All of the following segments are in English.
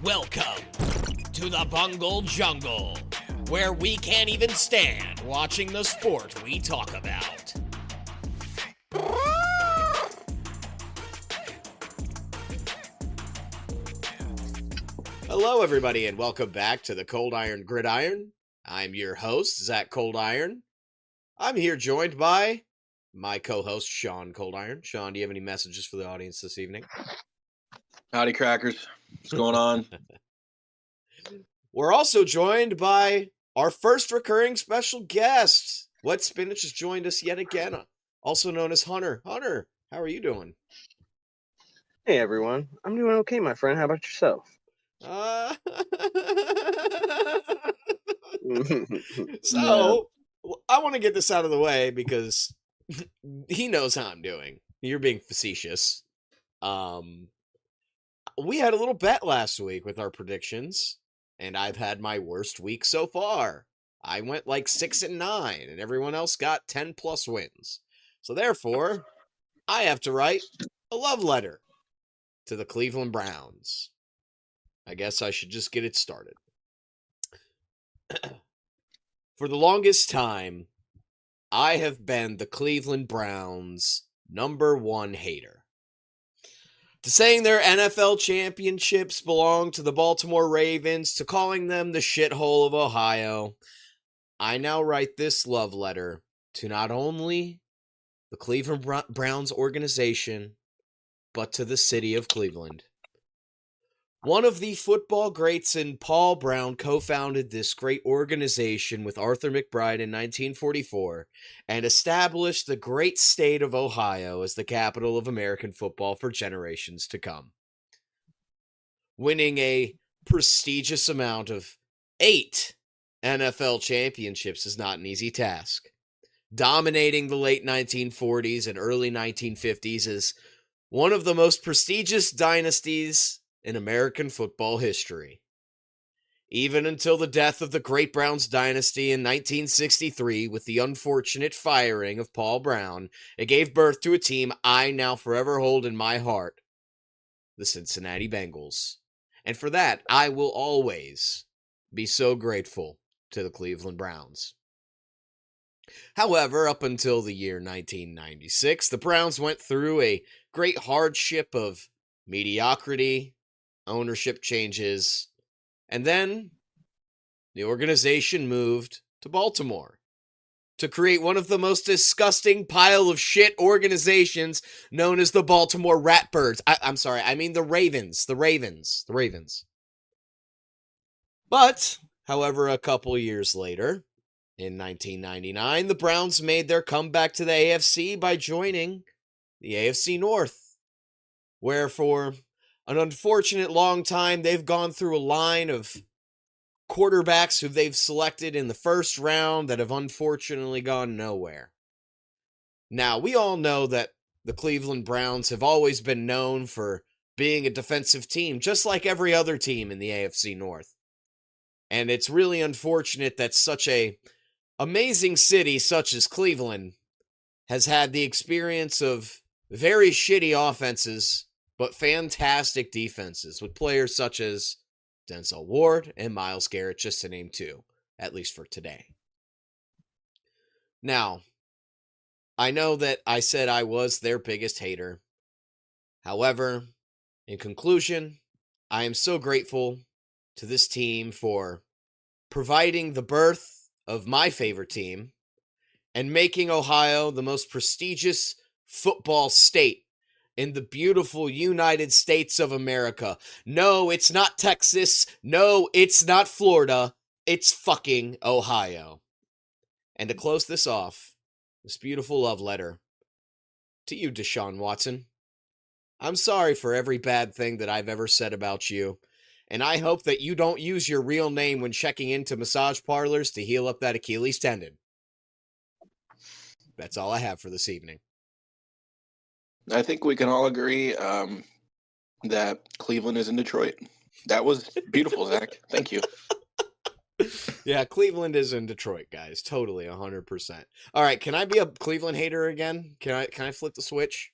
Welcome to the Bungle Jungle, where we can't even stand watching the sport we talk about. Hello, everybody, and welcome back to the Coldiron Gridiron. I'm your host, Zach Coldiron. I'm here joined by my co-host, Sean Coldiron. Sean, do you have any messages for the audience this evening? Howdy, crackers. What's going on? We're also joined by our first recurring special guest. What Spinach has joined us yet again, also known as Hunter. Hunter, how are you doing? Hey, everyone. I'm doing okay, my friend. How about yourself? So, I want to get this out of the way because he knows how I'm doing. You're being facetious. We had a little bet last week with our predictions, and I've had my worst week so far. I went like 6-9, and everyone else got 10+ wins. So therefore, I have to write a love letter to the Cleveland Browns. I guess I should just get it started. For the longest time, I have been the Cleveland Browns' #1 hater. To saying their NFL championships belong to the Baltimore Ravens, to calling them the shithole of Ohio, I now write this love letter to not only the Cleveland Browns organization, but to the city of Cleveland. One of the football greats and Paul Brown co-founded this great organization with Arthur McBride in 1944 and established the great state of Ohio as the capital of American football for generations to come. Winning a prestigious amount of 8 NFL championships is not an easy task. Dominating the late 1940s and early 1950s is one of the most prestigious dynasties in American football history. Even until the death of the Great Browns dynasty in 1963 with the unfortunate firing of Paul Brown, it gave birth to a team I now forever hold in my heart, the Cincinnati Bengals. And for that, I will always be so grateful to the Cleveland Browns. However, up until the year 1996, the Browns went through a great hardship of mediocrity, ownership changes, and then the organization moved to Baltimore to create one of the most disgusting pile of shit organizations known as the Baltimore Ratbirds. I mean the Ravens. The Ravens. But, however, a couple years later, in 1999, the Browns made their comeback to the AFC by joining the AFC North, where for an unfortunate long time, they've gone through a line of quarterbacks who they've selected in the first round that have unfortunately gone nowhere. Now, we all know that the Cleveland Browns have always been known for being a defensive team, just like every other team in the AFC North. And it's really unfortunate that such a amazing city such as Cleveland has had the experience of very shitty offenses but fantastic defenses with players such as Denzel Ward and Myles Garrett, just to name two, at least for today. Now, I know that I said I was their biggest hater. However, in conclusion, I am so grateful to this team for providing the birth of my favorite team and making Ohio the most prestigious football state in the beautiful United States of America. No, it's not Texas. No, it's not Florida. It's fucking Ohio. And to close this off, this beautiful love letter to you, Deshaun Watson. I'm sorry for every bad thing that I've ever said about you, and I hope that you don't use your real name when checking into massage parlors to heal up that Achilles tendon. That's all I have for this evening. I think we can all agree that Cleveland is in Detroit. That was beautiful, Zach. Thank you. Yeah, Cleveland is in Detroit, guys. Totally, 100%. All right, can I be a Cleveland hater again? Can I flip the switch?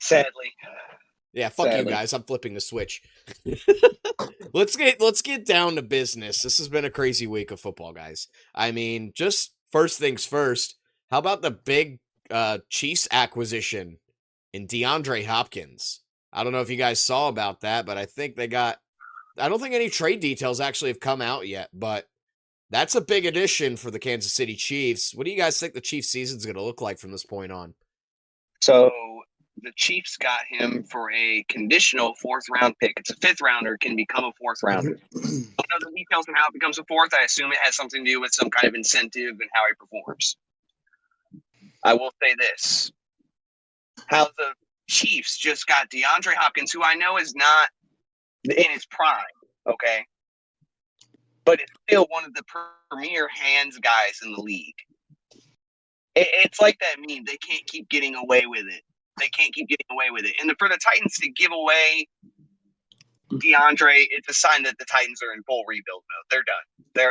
Sadly. Yeah, fuck you Sadly. guys. I'm flipping the switch. Let's get down to business. This has been a crazy week of football, guys. I mean, just first things first. How about the big Chiefs acquisition in DeAndre Hopkins? I don't know if you guys saw about that, but I think they got. I don't think any trade details actually have come out yet, but that's a big addition for the Kansas City Chiefs. What do you guys think the Chiefs season's going to look like from this point on? So the Chiefs got him for a conditional 4th-round pick. It's a 5th-rounder, can become a 4th-rounder. I don't know the details on how it becomes a 4th. I assume it has something to do with some kind of incentive and how he performs. I will say this. How the Chiefs just got DeAndre Hopkins, who I know is not in his prime, okay? But it's still one of the premier hands guys in the league. It's like that meme. They can't keep getting away with it. And for the Titans to give away DeAndre, it's a sign that the Titans are in full rebuild mode. They're done.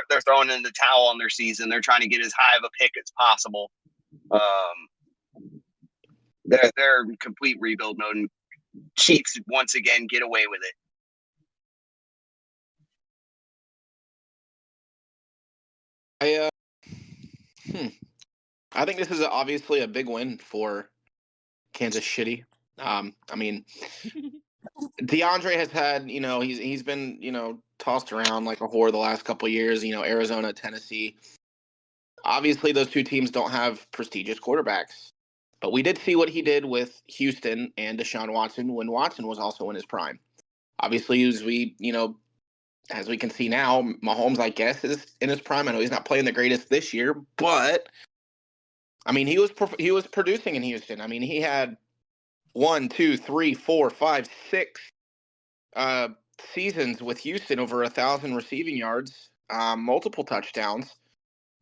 They're throwing in the towel on their season. They're trying to get as high of a pick as possible. They're in complete rebuild mode, and Chiefs once again get away with it. I think this is obviously a big win for Kansas City. I mean, DeAndre has had, he's been, tossed around like a whore the last couple of years, Arizona, Tennessee. Obviously, those two teams don't have prestigious quarterbacks. But we did see what he did with Houston and Deshaun Watson when Watson was also in his prime. Obviously, as we can see now, Mahomes, I guess, is in his prime. I know he's not playing the greatest this year, but I mean, he was producing in Houston. I mean, he had 1, 2, 3, 4, 5, 6 seasons with Houston over 1,000 receiving yards, multiple touchdowns.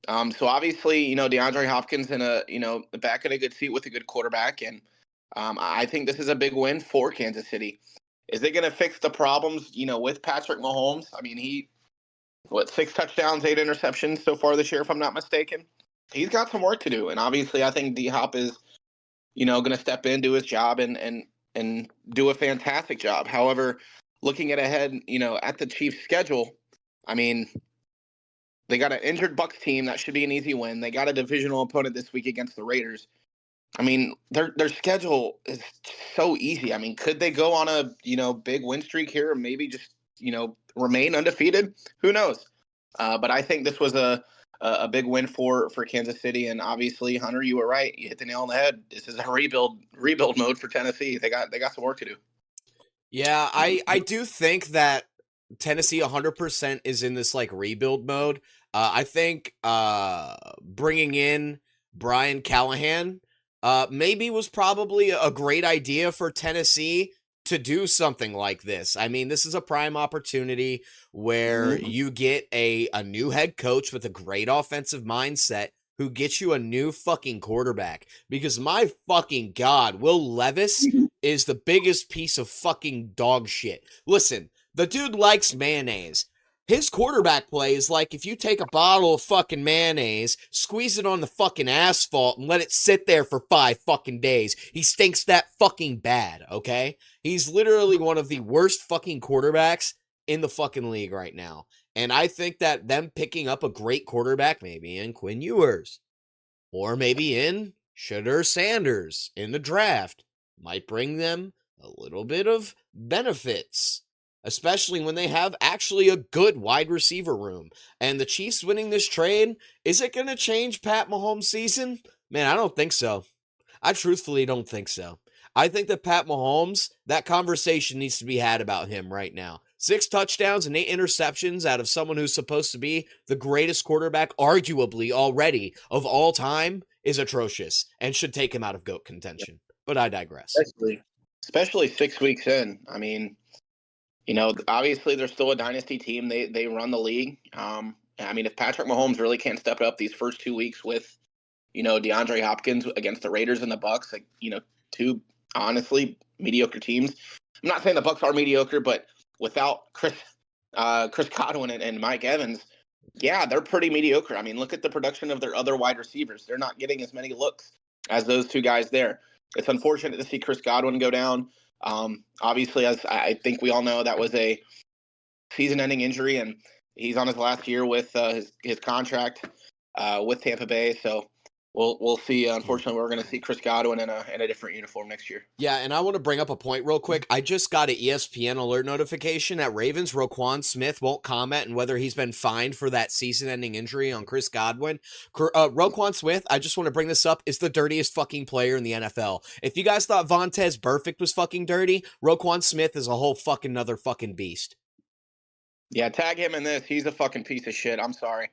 So obviously, DeAndre Hopkins in the back in a good seat with a good quarterback, and I think this is a big win for Kansas City. Is it going to fix the problems, with Patrick Mahomes? I mean, 6 touchdowns, 8 interceptions so far this year, if I'm not mistaken. He's got some work to do, and obviously, I think D-Hop is, going to step in, do his job, and do a fantastic job. However, looking ahead, at the Chiefs' schedule, I mean, they got an injured Bucs team that should be an easy win. They got a divisional opponent this week against the Raiders. I mean, their schedule is so easy. I mean, could they go on a big win streak here, and maybe just remain undefeated? Who knows? But I think this was a big win for Kansas City, and obviously, Hunter, you were right. You hit the nail on the head. This is a rebuild mode for Tennessee. They got some work to do. Yeah, I do think that Tennessee 100% is in this like rebuild mode. I think bringing in Brian Callahan maybe was probably a great idea for Tennessee to do something like this. I mean, this is a prime opportunity where you get a new head coach with a great offensive mindset who gets you a new fucking quarterback. Because my fucking God, Will Levis is the biggest piece of fucking dog shit. Listen, the dude likes mayonnaise. His quarterback play is like if you take a bottle of fucking mayonnaise, squeeze it on the fucking asphalt, and let it sit there for 5 fucking days. He stinks that fucking bad, okay? He's literally one of the worst fucking quarterbacks in the fucking league right now. And I think that them picking up a great quarterback, maybe in Quinn Ewers, or maybe in Shedeur Sanders in the draft, might bring them a little bit of benefits. Especially when they have actually a good wide receiver room. And the Chiefs winning this trade, is it going to change Pat Mahomes' season? Man, I don't think so. I truthfully don't think so. I think that Pat Mahomes, that conversation needs to be had about him right now. 6 touchdowns and 8 interceptions out of someone who's supposed to be the greatest quarterback, arguably already, of all time, is atrocious and should take him out of GOAT contention. But I digress. Especially 6 weeks in. I mean, obviously they're still a dynasty team. They run the league. I mean, if Patrick Mahomes really can't step it up these first 2 weeks with, DeAndre Hopkins against the Raiders and the Bucs, like, 2 honestly mediocre teams. I'm not saying the Bucs are mediocre, but without Chris Godwin and Mike Evans, yeah, they're pretty mediocre. I mean, look at the production of their other wide receivers. They're not getting as many looks as those 2 guys there. It's unfortunate to see Chris Godwin go down. Obviously, as I think we all know, that was a season-ending injury, and he's on his last year with his contract with Tampa Bay. So we'll see. Unfortunately, we're going to see Chris Godwin in a different uniform next year. Yeah, and I want to bring up a point real quick. I just got an ESPN alert notification that Ravens Roquan Smith won't comment on whether he's been fined for that season-ending injury on Chris Godwin. Roquan Smith, I just want to bring this up, is the dirtiest fucking player in the NFL. If you guys thought Vontez Burfict was fucking dirty, Roquan Smith is a whole fucking another fucking beast. Yeah, tag him in this. He's a fucking piece of shit. I'm sorry.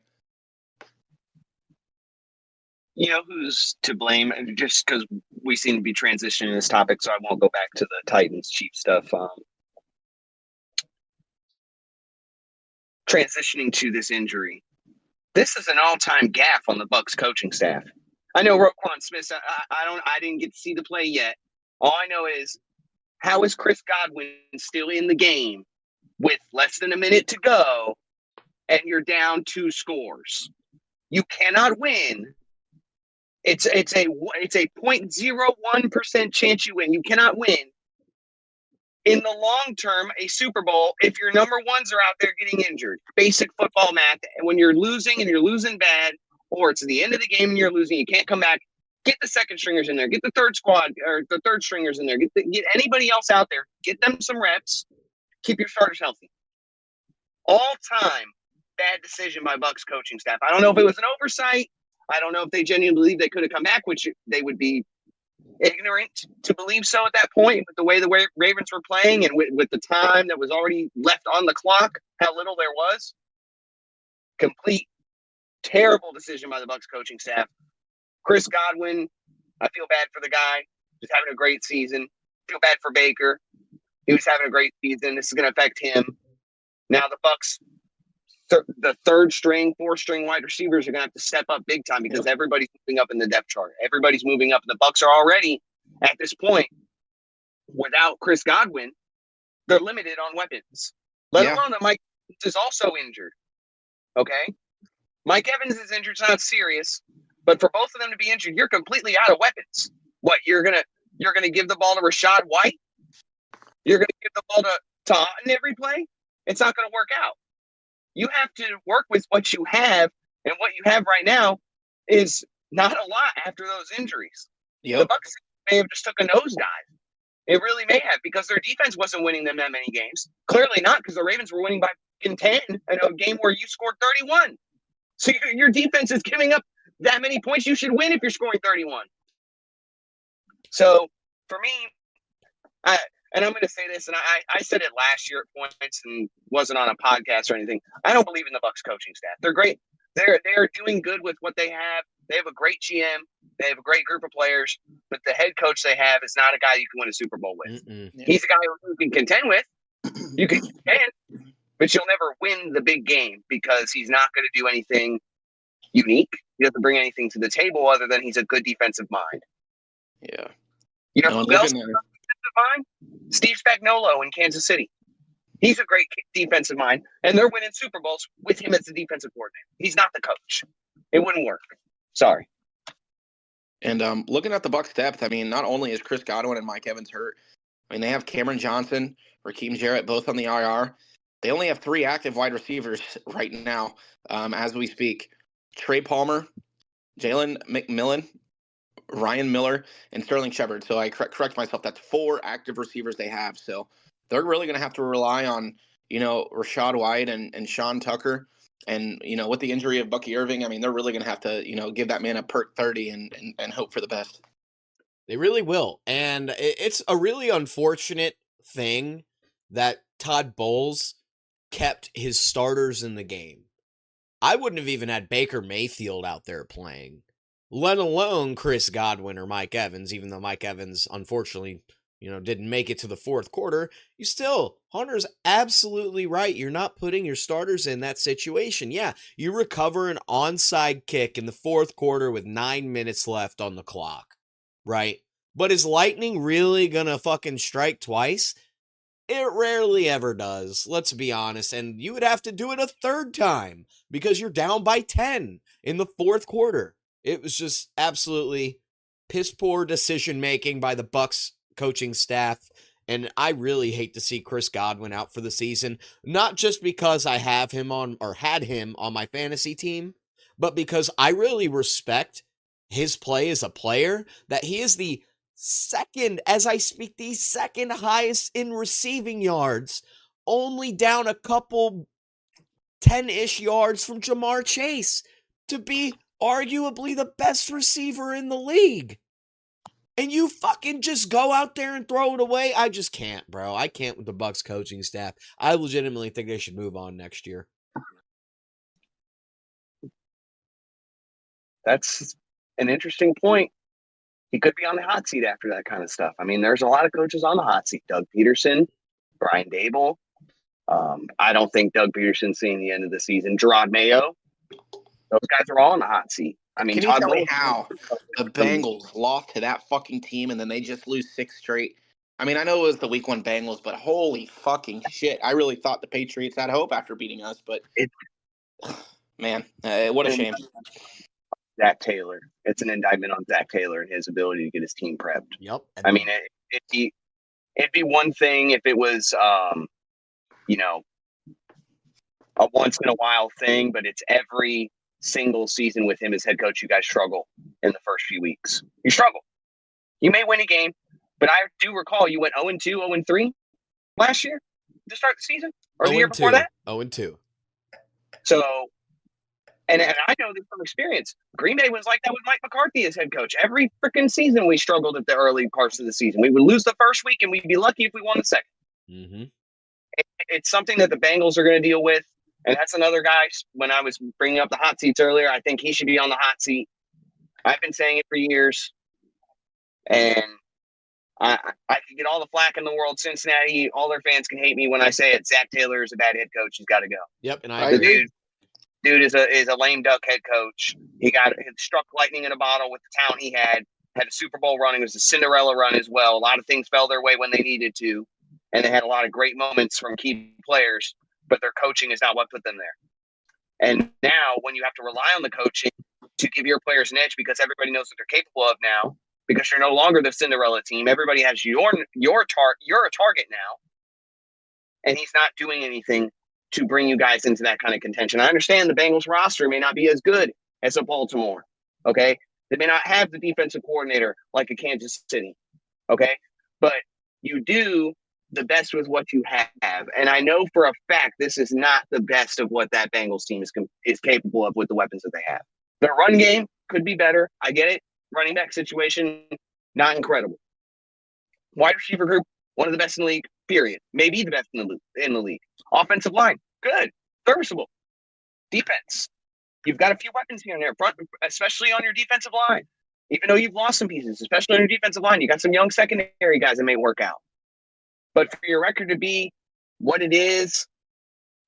You know who's to blame? Just because we seem to be transitioning this topic, so I won't go back to the Titans Chiefs stuff. Transitioning to this injury, this is an all-time gaffe on the Bucs coaching staff. I know Roquan Smith. I didn't get to see the play yet. All I know is, how is Chris Godwin still in the game with less than a minute to go, and you're down 2 scores? You cannot win. It's a 0.01% chance you win. You cannot win in the long term a Super Bowl if your number ones are out there getting injured. Basic football math. And when you're losing and you're losing bad, or it's the end of the game and you're losing, you can't come back. Get the second stringers in there. Get the third squad or the third stringers in there. Get anybody else out there. Get them some reps. Keep your starters healthy. All time bad decision by Bucs coaching staff. I don't know if it was an oversight. I don't know if they genuinely believe they could have come back, which they would be ignorant to believe so at that point, with the way the Ravens were playing and with the time that was already left on the clock, how little there was. Complete terrible decision by the Bucs coaching staff. Chris Godwin, I feel bad for the guy. He's having a great season. Feel bad for Baker. He was having a great season. This is going to affect him. Now the Bucs, the third string, fourth string wide receivers are going to have to step up big time because everybody's moving up in the depth chart. Everybody's moving up. The Bucs are already at this point without Chris Godwin. They're limited on weapons. Let alone that Mike Evans is also injured. Okay, Mike Evans is injured. It's not serious, but for both of them to be injured, you're completely out of weapons. What you're gonna give the ball to Rashad White? You're gonna give the ball to Otten every play? It's not gonna work out. You have to work with what you have, and what you have right now is not a lot after those injuries. The Bucs may have just took a nosedive. It really may have, because their defense wasn't winning them that many games. Clearly not, because the Ravens were winning by 10 in a game where you scored 31. So your defense is giving up that many points. You should win if you're scoring 31. So for me, and I'm going to say this, and I said it last year at points and wasn't on a podcast or anything. I don't believe in the Bucs coaching staff. They're great. They're doing good with what they have. They have a great GM. They have a great group of players. But the head coach they have is not a guy you can win a Super Bowl with. He's a guy who you can contend with. You can contend, but you'll never win the big game because he's not going to do anything unique. He doesn't bring anything to the table other than he's a good defensive mind. Yeah. You know who else? Mind? Steve Spagnuolo in Kansas City. He's a great defensive mind, and they're winning Super Bowls with him as the defensive coordinator. He's not the coach. It wouldn't work. Sorry. And looking at the Bucs depth, I mean, not only is Chris Godwin and Mike Evans hurt, I mean, they have Cameron Johnson, Raheem Jarrett, both on the IR. They only have 3 active wide receivers right now as we speak. Trey Palmer, Jalen McMillan, Ryan Miller, and Sterling Shepard. So I correct myself. That's 4 active receivers they have. So they're really going to have to rely on, Rashad White and Sean Tucker. And, with the injury of Bucky Irving, I mean, they're really going to have to, give that man a perk 30 and hope for the best. They really will. And it's a really unfortunate thing that Todd Bowles kept his starters in the game. I wouldn't have even had Baker Mayfield out there playing, let alone Chris Godwin or Mike Evans, even though Mike Evans, unfortunately, didn't make it to the fourth quarter. Hunter's absolutely right. You're not putting your starters in that situation. Yeah, you recover an onside kick in the fourth quarter with 9 minutes left on the clock, right? But is lightning really gonna fucking strike twice? It rarely ever does, let's be honest. And you would have to do it a third time because you're down by 10 in the fourth quarter. It was just absolutely piss poor decision making by the Bucs coaching staff. And I really hate to see Chris Godwin out for the season, not just because I have him on or had him on my fantasy team, but because I really respect his play as a player, that he is the second, as I speak, the second highest in receiving yards, only down a couple 10-ish yards from Jamar Chase to be arguably the best receiver in the league. And you fucking just go out there and throw it away? I just can't, bro. I can't with the Bucs coaching staff. I legitimately think they should move on next year. That's an interesting point. He could be on the hot seat after that kind of stuff. I mean, there's a lot of coaches on the hot seat. Doug Peterson, Brian Dable. I don't think Doug Peterson's seeing the end of the season. Gerard Mayo. Those guys are all on the hot seat. I mean, Can you Todd tell me Bowles- how the Bengals lost to that fucking team and then they just lose 6 straight? I mean, I know it was the week 1 Bengals, but holy fucking shit. I really thought the Patriots had hope after beating us, but man, what a shame. Zach Taylor. It's an indictment on Zach Taylor and his ability to get his team prepped. Yep. I mean, it'd be one thing if it was, a once in a while thing, but it's every single season with him as head coach. You guys struggle in the first few weeks. You struggle. You may win a game, but I do recall you went 0-2, 0-3 last year to start the season, or the year before that. 0-2. So, and I know this from experience. Green Bay was like that with Mike McCarthy as head coach. Every freaking season we struggled at the early parts of the season. We would lose the first week, and we'd be lucky if we won the second. Mm-hmm. It's something that the Bengals are going to deal with. And that's another guy, when I was bringing up the hot seats earlier, I think he should be on the hot seat. I've been saying it for years. And I can get all the flack in the world. Cincinnati, all their fans can hate me when I say it. Zach Taylor is a bad head coach. He's got to go. Yep, and I I agree. agree. Dude is a lame duck head coach. He struck lightning in a bottle with the talent he had a Super Bowl run. It was a Cinderella run as well. A lot of things fell their way when they needed to. And they had a lot of great moments from key players, but their coaching is not what put them there. And now when you have to rely on the coaching to give your players an edge because everybody knows what they're capable of now, because you're no longer the Cinderella team, everybody has you're a target now, and he's not doing anything to bring you guys into that kind of contention. I understand the Bengals roster may not be as good as a Baltimore, okay? They may not have the defensive coordinator like a Kansas City, okay? But you do the best with what you have. And I know for a fact this is not the best of what that Bengals team is capable of with the weapons that they have. Their run game could be better. I get it. Running back situation, not incredible. Wide receiver group, one of the best in the league, period. Maybe the best in the league. Offensive line, good, serviceable. Defense, you've got a few weapons here and there, front, especially on your defensive line. Even though you've lost some pieces, especially on your defensive line, you got some young secondary guys that may work out. But for your record to be what it is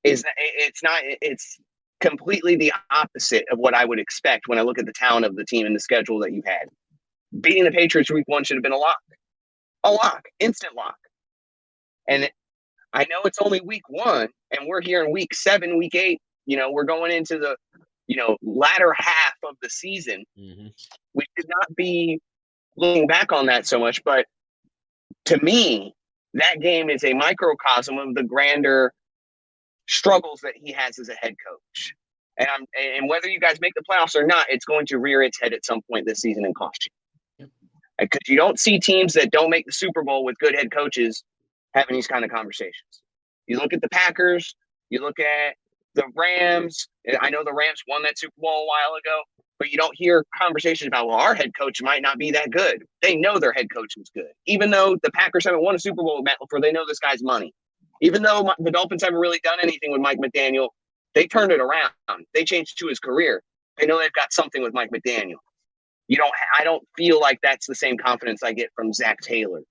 it's completely the opposite of what I would expect when I look at the talent of the team and the schedule that you've had. Beating the Patriots week 1 should have been a lock, instant lock. And I know it's only week 1 and we're here in week 7, week 8, we're going into the, latter half of the season. Mm-hmm. We should not be looking back on that so much, but to me, that game is a microcosm of the grander struggles that he has as a head coach. And whether you guys make the playoffs or not, it's going to rear its head at some point this season and cost you. Because you don't see teams that don't make the Super Bowl with good head coaches having these kind of conversations. You look at the Packers, you look at the Rams. I know the Rams won that Super Bowl a while ago, but you don't hear conversations about, well, our head coach might not be that good. They know their head coach is good. Even though the Packers haven't won a Super Bowl with Matt LaFleur, they know this guy's money. Even though the Dolphins haven't really done anything with Mike McDaniel, they turned it around. They changed to his career. They know they've got something with Mike McDaniel. I don't feel like that's the same confidence I get from Zach Taylor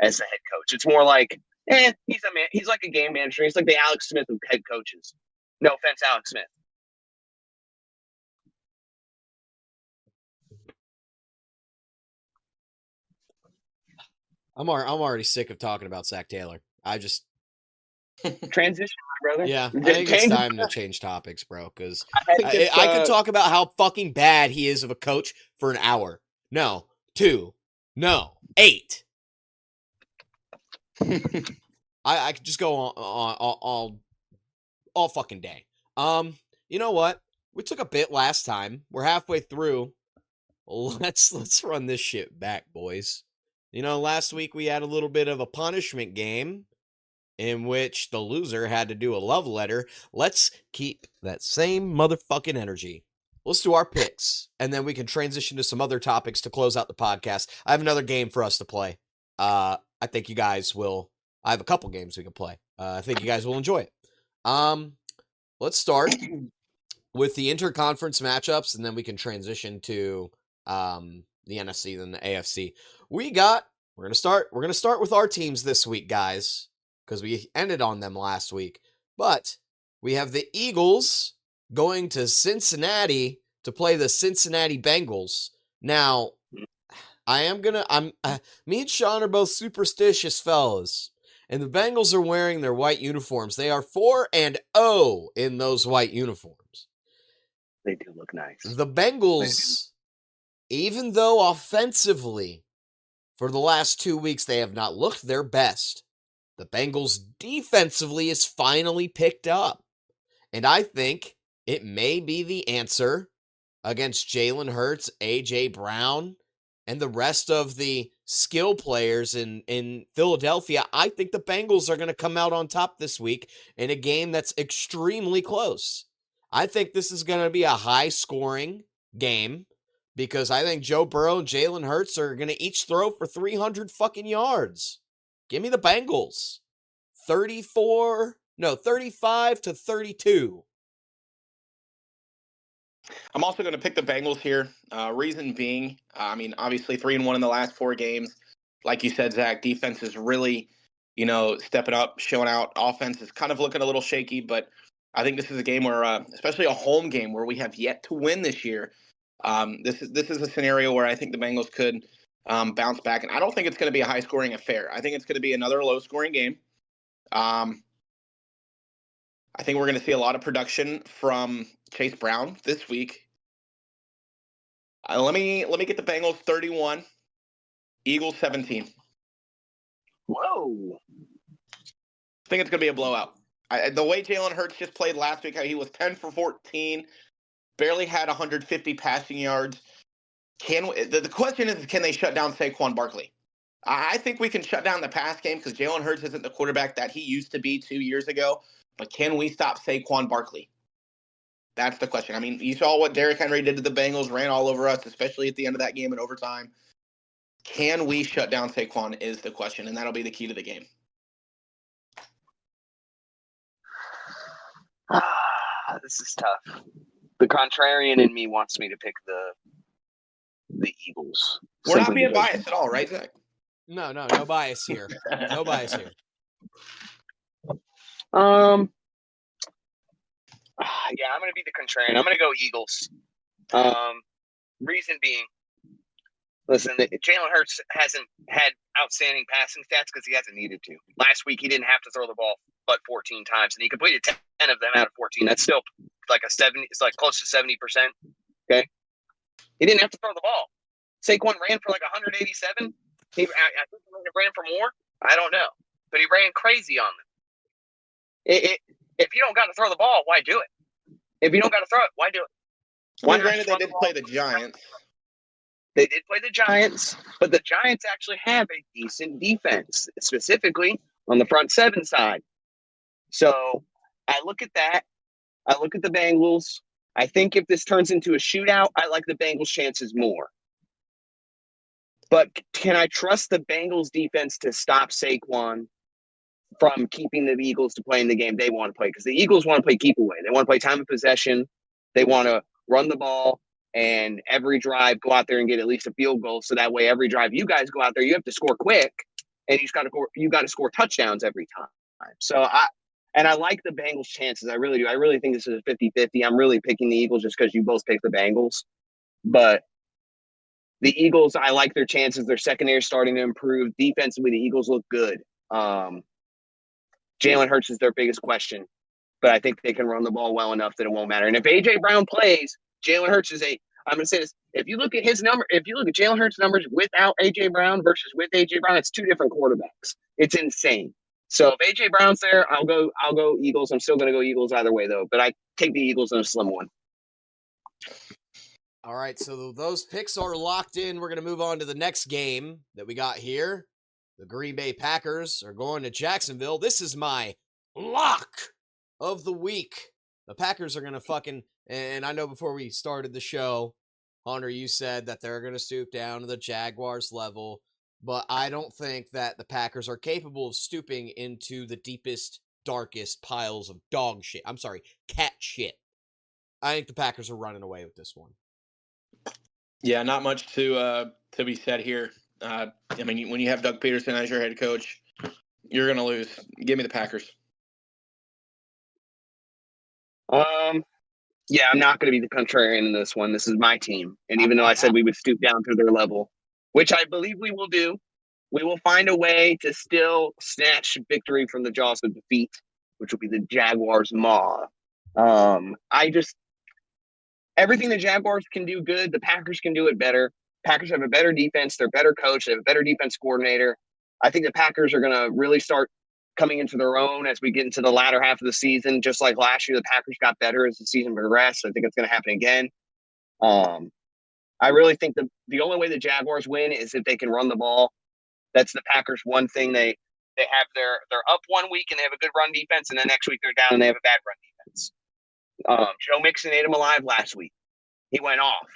as the head coach. It's more like, he's a man. He's like a game manager. He's like the Alex Smith of head coaches. No offense, Alex Smith. I'm already sick of talking about Zach Taylor. I just transition, brother. Yeah, I think it's time to change topics, bro, because I could talk about how fucking bad he is of a coach for an hour. No, 2. No, 8. I could just go on all fucking day. You know what? We took a bit last time. We're halfway through. Let's run this shit back, boys. You know, last week we had a little bit of a punishment game in which the loser had to do a love letter. Let's keep that same motherfucking energy. Let's do our picks, and then we can transition to some other topics to close out the podcast. I have another game for us to play. I think you guys will. I have a couple games we can play. I think you guys will enjoy it. Let's start with the interconference matchups, and then we can transition to the NFC, then the AFC. We're gonna start with our teams this week, guys, because we ended on them last week. But we have the Eagles going to Cincinnati to play the Cincinnati Bengals. Now, me and Sean are both superstitious fellas, and the Bengals are wearing their white uniforms. They are 4-0 in those white uniforms. They do look nice. The Bengals, even though offensively, for the last 2 weeks, they have not looked their best, the Bengals defensively is finally picked up. And I think it may be the answer against Jalen Hurts, A.J. Brown, and the rest of the skill players in Philadelphia. I think the Bengals are going to come out on top this week in a game that's extremely close. I think this is going to be a high-scoring game because I think Joe Burrow and Jalen Hurts are going to each throw for 300 fucking yards. Give me the Bengals. 35-32. I'm also going to pick the Bengals here. Reason being, obviously 3-1 in the last 4 games. Like you said, Zach, defense is really, stepping up, showing out. Offense is kind of looking a little shaky, but I think this is a game where, especially a home game where we have yet to win this year. This is a scenario where I think the Bengals could bounce back, and I don't think it's going to be a high-scoring affair. I think it's going to be another low-scoring game. I think we're going to see a lot of production from Chase Brown this week. Let me get the Bengals 31, Eagles 17. Whoa! I think it's going to be a blowout. The way Jalen Hurts just played last week, he was 10 for 14, barely had 150 passing yards. The question is, can they shut down Saquon Barkley? I think we can shut down the pass game because Jalen Hurts isn't the quarterback that he used to be 2 years ago. But can we stop Saquon Barkley? That's the question. I mean, you saw what Derrick Henry did to the Bengals, ran all over us, especially at the end of that game in overtime. Can we shut down Saquon is the question, and that'll be the key to the game. This is tough. The contrarian in me wants me to pick the Eagles. We're not being biased at all, right, Zach? No bias here. No bias here. Yeah, I'm going to be the contrarian. I'm going to go Eagles. Reason being, listen, Jalen Hurts hasn't had outstanding passing stats because he hasn't needed to. Last week, he didn't have to throw the ball but 14 times, and he completed 10 of them out of 14. That's still like 70. It's like close to 70%. Okay, he didn't have to throw the ball. Saquon ran for like 187. I think he ran for more. I don't know, but he ran crazy on them. If you don't got to throw the ball, why do it? If you don't got to throw it, why do it? Granted, they did play the Giants. They did play the Giants, but the Giants actually have a decent defense, specifically on the front seven side. So I look at that. I look at the Bengals. I think if this turns into a shootout, I like the Bengals' chances more. But can I trust the Bengals defense to stop Saquon from keeping the Eagles to play in the game they want to play? Because the Eagles want to play keep away. They want to play time of possession. They want to run the ball and every drive go out there and get at least a field goal. So that way, every drive you guys go out there, you have to score quick, and you got to score touchdowns every time. So I like the Bengals' chances. I really do. I really think this is a 50-50. I'm really picking the Eagles just because you both picked the Bengals. But the Eagles, I like their chances. Their secondary is starting to improve. Defensively, the Eagles look good. Jalen Hurts is their biggest question. But I think they can run the ball well enough that it won't matter. And if A.J. Brown plays, Jalen Hurts I'm going to say this, If you look at his number, if you look at Jalen Hurts' numbers without A.J. Brown versus with A.J. Brown, it's two different quarterbacks. It's insane. So if A.J. Brown's there, I'll go Eagles. I'm still going to go Eagles either way, though. But I take the Eagles in a slim one. All right, so those picks are locked in. We're going to move on to the next game that we got here. The Green Bay Packers are going to Jacksonville. This is my lock of the week. The Packers are going to fucking, and I know before we started the show, Hunter, you said that they're going to stoop down to the Jaguars level, but I don't think that the Packers are capable of stooping into the deepest, darkest piles of dog shit. I'm sorry, cat shit. I think the Packers are running away with this one. Yeah, not much to be said here. I mean, when you have Doug Peterson as your head coach, you're going to lose. Give me the Packers. Yeah, I'm not going to be the contrarian in this one. This is my team. And even though I said we would stoop down to their level, which I believe we will do, we will find a way to still snatch victory from the jaws of defeat, which will be the Jaguars' maw. Everything the Jaguars can do good, the Packers can do it better. Packers have a better defense. They're a better coach. They have a better defense coordinator. I think the Packers are going to really start coming into their own as we get into the latter half of the season. Just like last year, the Packers got better as the season progressed. I think it's going to happen again. I really think the only way the Jaguars win is if they can run the ball. That's the Packers' one thing. They have they're up 1 week and they have a good run defense, and then next week they're down and they have a bad run defense. Joe Mixon ate him alive last week. He went off.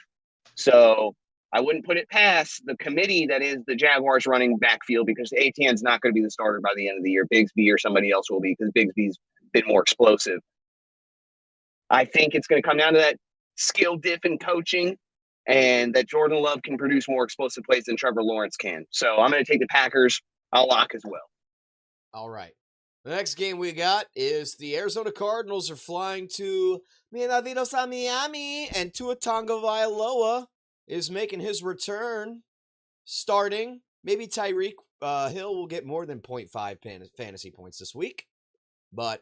So I wouldn't put it past the committee that is the Jaguars running backfield, because Etienne's not going to be the starter by the end of the year. Bigsby or somebody else will be, because Bigsby's been more explosive. I think it's going to come down to that skill diff in coaching, and that Jordan Love can produce more explosive plays than Trevor Lawrence can. So I'm going to take the Packers. I'll lock as well. All right. The next game we got is the Arizona Cardinals are flying to Miami, and Tua Tagovailoa is making his return, starting. Maybe Tyreek Hill will get more than 0.5 fantasy points this week. But,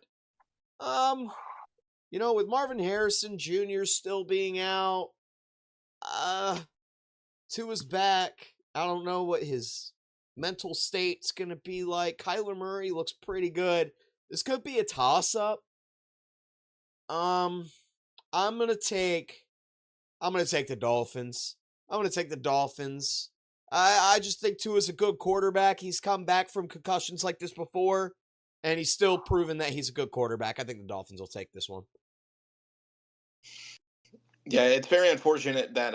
with Marvin Harrison Jr. still being out, Tua's back. I don't know what his mental state's going to be like. Kyler Murray looks pretty good. This could be a toss-up. I'm going to take the Dolphins. I just think Tua's a good quarterback. He's come back from concussions like this before, and he's still proven that he's a good quarterback. I think the Dolphins will take this one. Yeah, it's very unfortunate that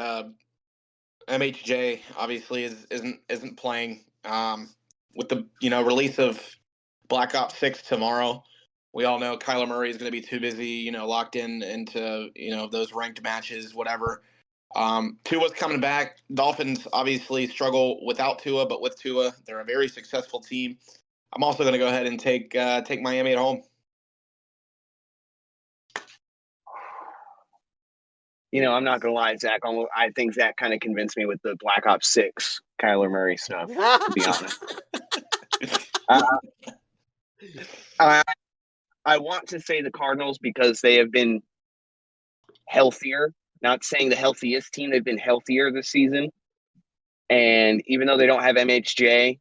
MHJ obviously isn't playing. With the release of Black Ops 6 tomorrow, we all know Kyler Murray is going to be too busy, locked into those ranked matches, whatever. Tua's coming back. Dolphins obviously struggle without Tua, but with Tua, they're a very successful team. I'm also going to go ahead and take Miami at home. I'm not going to lie, Zach. I think Zach kind of convinced me with the Black Ops 6 Kyler Murray stuff, to be honest. I want to say the Cardinals because they have been healthier. Not saying the healthiest team, they've been healthier this season. And even though they don't have MHJ,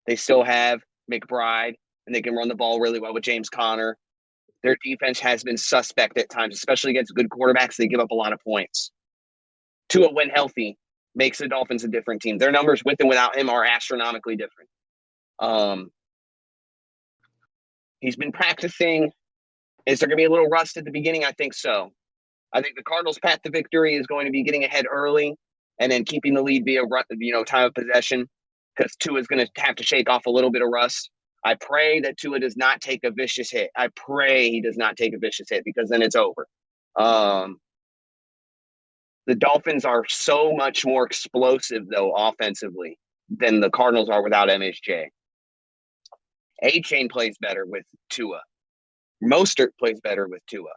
they still have McBride, and they can run the ball really well with James Conner. Their defense has been suspect at times, especially against good quarterbacks. They give up a lot of points. Tua, when healthy, makes the Dolphins a different team. Their numbers with and without him are astronomically different. He's been practicing. Is there going to be a little rust at the beginning? I think so. I think the Cardinals' path to victory is going to be getting ahead early and then keeping the lead via time of possession, because Tua is going to have to shake off a little bit of rust. I pray that Tua does not take a vicious hit. I pray he does not take a vicious hit, because then it's over. The Dolphins are so much more explosive, though, offensively than the Cardinals are without MHJ. A-Chain plays better with Tua. Mostert plays better with Tua.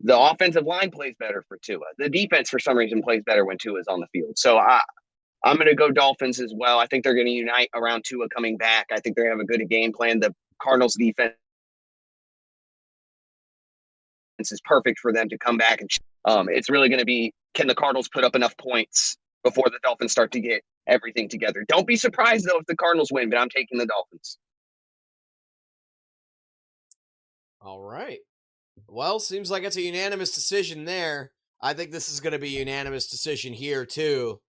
The offensive line plays better for Tua. The defense, for some reason, plays better when Tua is on the field. So I'm going to go Dolphins as well. I think they're going to unite around Tua coming back. I think they have a good game plan. The Cardinals defense is perfect for them to come back. And it's really going to be, can the Cardinals put up enough points before the Dolphins start to get everything together. Don't be surprised, though, if the Cardinals win, but I'm taking the Dolphins. All right. Well, seems like it's a unanimous decision there. I think this is going to be a unanimous decision here, too.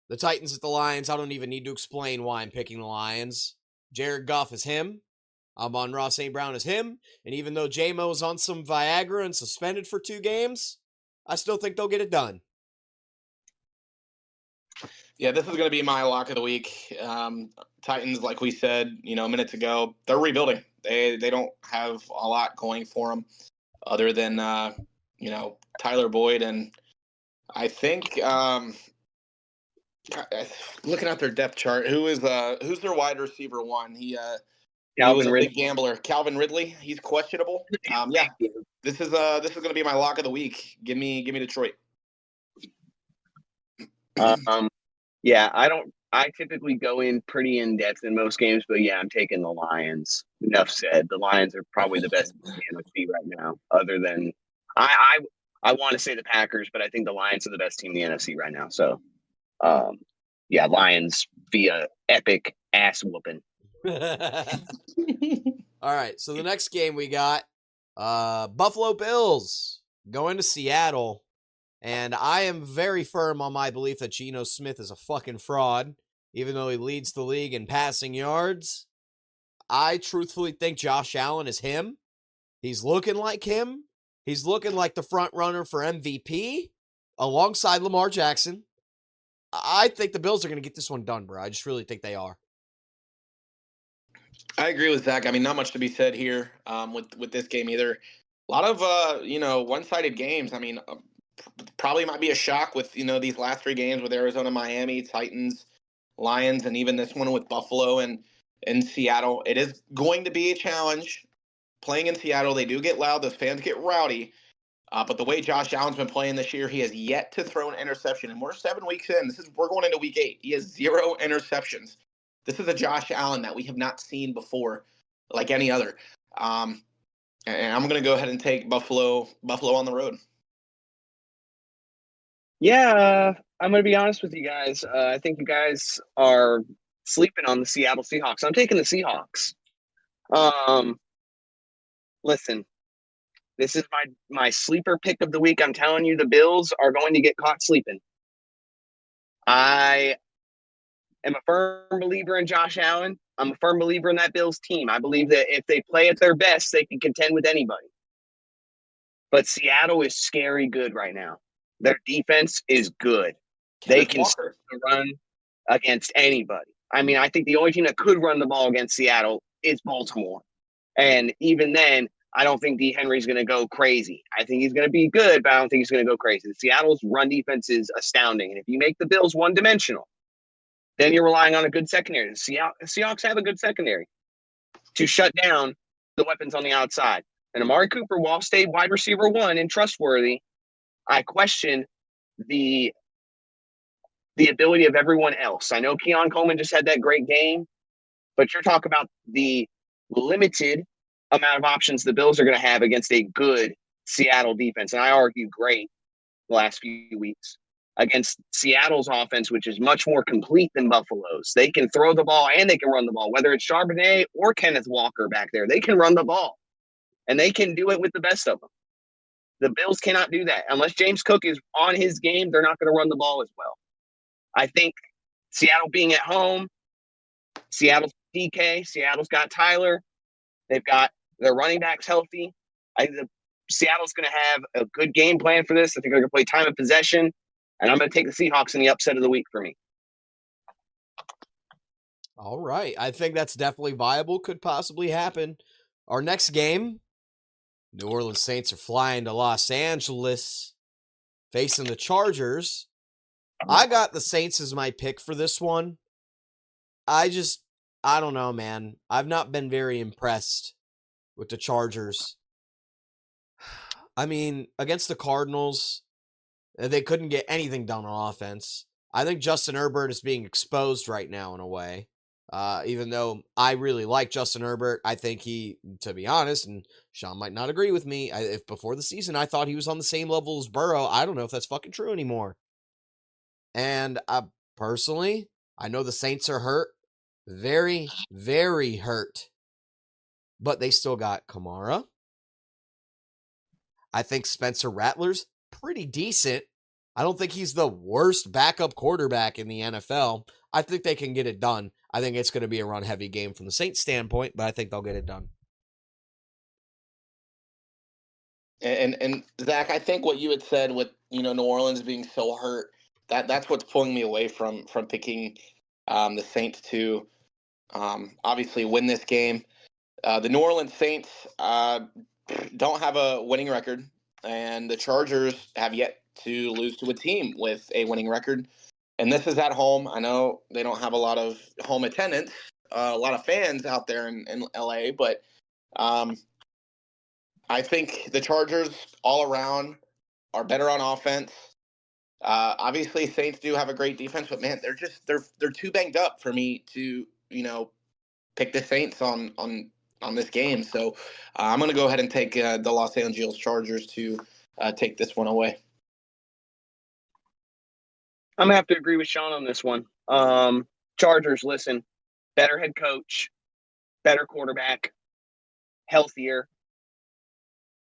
The Titans at the Lions. I don't even need to explain why I'm picking the Lions. Jared Goff is him. Amon-Ra St. Brown is him. And even though J-Mo is on some Viagra and suspended for 2 games, I still think they'll get it done. Yeah, this is going to be my lock of the week. Titans, like we said, minutes ago, they're rebuilding. They don't have a lot going for them other than Tyler Boyd, and I think looking at their depth chart, who's their wide receiver one? He was a big gambler. Calvin Ridley. He's questionable. Yeah, this is going to be my lock of the week. Give me Detroit. Yeah, I typically go in pretty in depth in most games, but yeah, I'm taking the Lions. Enough said. The Lions are probably the best in the NFC right now. Other than I want to say the Packers, but I think the Lions are the best team in the NFC right now. So, yeah, Lions via epic ass whooping. All right, so the next game we got Buffalo Bills going to Seattle. And I am very firm on my belief that Geno Smith is a fucking fraud, even though he leads the league in passing yards. I truthfully think Josh Allen is him. He's looking like him. He's looking like the front runner for MVP alongside Lamar Jackson. I think the Bills are going to get this one done, bro. I just really think they are. I agree with Zach. I mean, not much to be said here with this game either. A lot of, one-sided games. I mean, probably might be a shock with, these last 3 games with Arizona, Miami, Titans, Lions, and even this one with Buffalo and Seattle. It is going to be a challenge. Playing in Seattle, they do get loud. Those fans get rowdy. But the way Josh Allen's been playing this year, he has yet to throw an interception. And we're 7 weeks in. We're going into week 8. He has 0 interceptions. This is a Josh Allen that we have not seen before, like any other. And I'm going to go ahead and take Buffalo on the road. Yeah, I'm going to be honest with you guys. I think you guys are sleeping on the Seattle Seahawks. I'm taking the Seahawks. Listen, this is my sleeper pick of the week. I'm telling you, the Bills are going to get caught sleeping. I am a firm believer in Josh Allen. I'm a firm believer in that Bills team. I believe that if they play at their best, they can contend with anybody. But Seattle is scary good right now. Their defense is good. They can run against anybody. I mean, I think the only team that could run the ball against Seattle is Baltimore. And even then, I don't think D. Henry's going to go crazy. I think he's going to be good, but I don't think he's going to go crazy. Seattle's run defense is astounding. And if you make the Bills one-dimensional, then you're relying on a good secondary. The Seahawks have a good secondary to shut down the weapons on the outside. And Amari Cooper, while stayed wide receiver 1 and trustworthy, I question the ability of everyone else. I know Keon Coleman just had that great game, but you're talking about the limited amount of options the Bills are going to have against a good Seattle defense. And I argue great the last few weeks against Seattle's offense, which is much more complete than Buffalo's. They can throw the ball and they can run the ball, whether it's Charbonnet or Kenneth Walker back there. They can run the ball, and they can do it with the best of them. The Bills cannot do that. Unless James Cook is on his game, they're not going to run the ball as well. I think Seattle being at home, Seattle's DK, Seattle's got Tyler. They've got their running backs healthy. Seattle's going to have a good game plan for this. I think they're going to play time of possession. And I'm going to take the Seahawks in the upset of the week for me. All right. I think that's definitely viable. Could possibly happen. Our next game, New Orleans Saints are flying to Los Angeles, facing the Chargers. I got the Saints as my pick for this one. I don't know, man. I've not been very impressed with the Chargers. I mean, against the Cardinals, they couldn't get anything done on offense. I think Justin Herbert is being exposed right now in a way. Even though I really like Justin Herbert, I think to be honest, and Sean might not agree with me, if before the season I thought he was on the same level as Burrow, I don't know if that's fucking true anymore. And personally, I know the Saints are hurt. Very, very hurt. But they still got Kamara. I think Spencer Rattler's pretty decent. I don't think he's the worst backup quarterback in the NFL. I think they can get it done. I think it's going to be a run-heavy game from the Saints standpoint, but I think they'll get it done. And Zach, I think what you had said with New Orleans being so hurt, that's what's pulling me away from picking the Saints to obviously win this game. The New Orleans Saints don't have a winning record, and the Chargers have yet to lose to a team with a winning record. And this is at home. I know they don't have a lot of home attendance, a lot of fans out there in LA, but I think the Chargers all around are better on offense. Obviously, Saints do have a great defense, but man, they're too banged up for me to pick the Saints on this game. So I'm going to go ahead and take the Los Angeles Chargers to take this one away. I'm going to have to agree with Sean on this one. Chargers, listen, better head coach, better quarterback, healthier,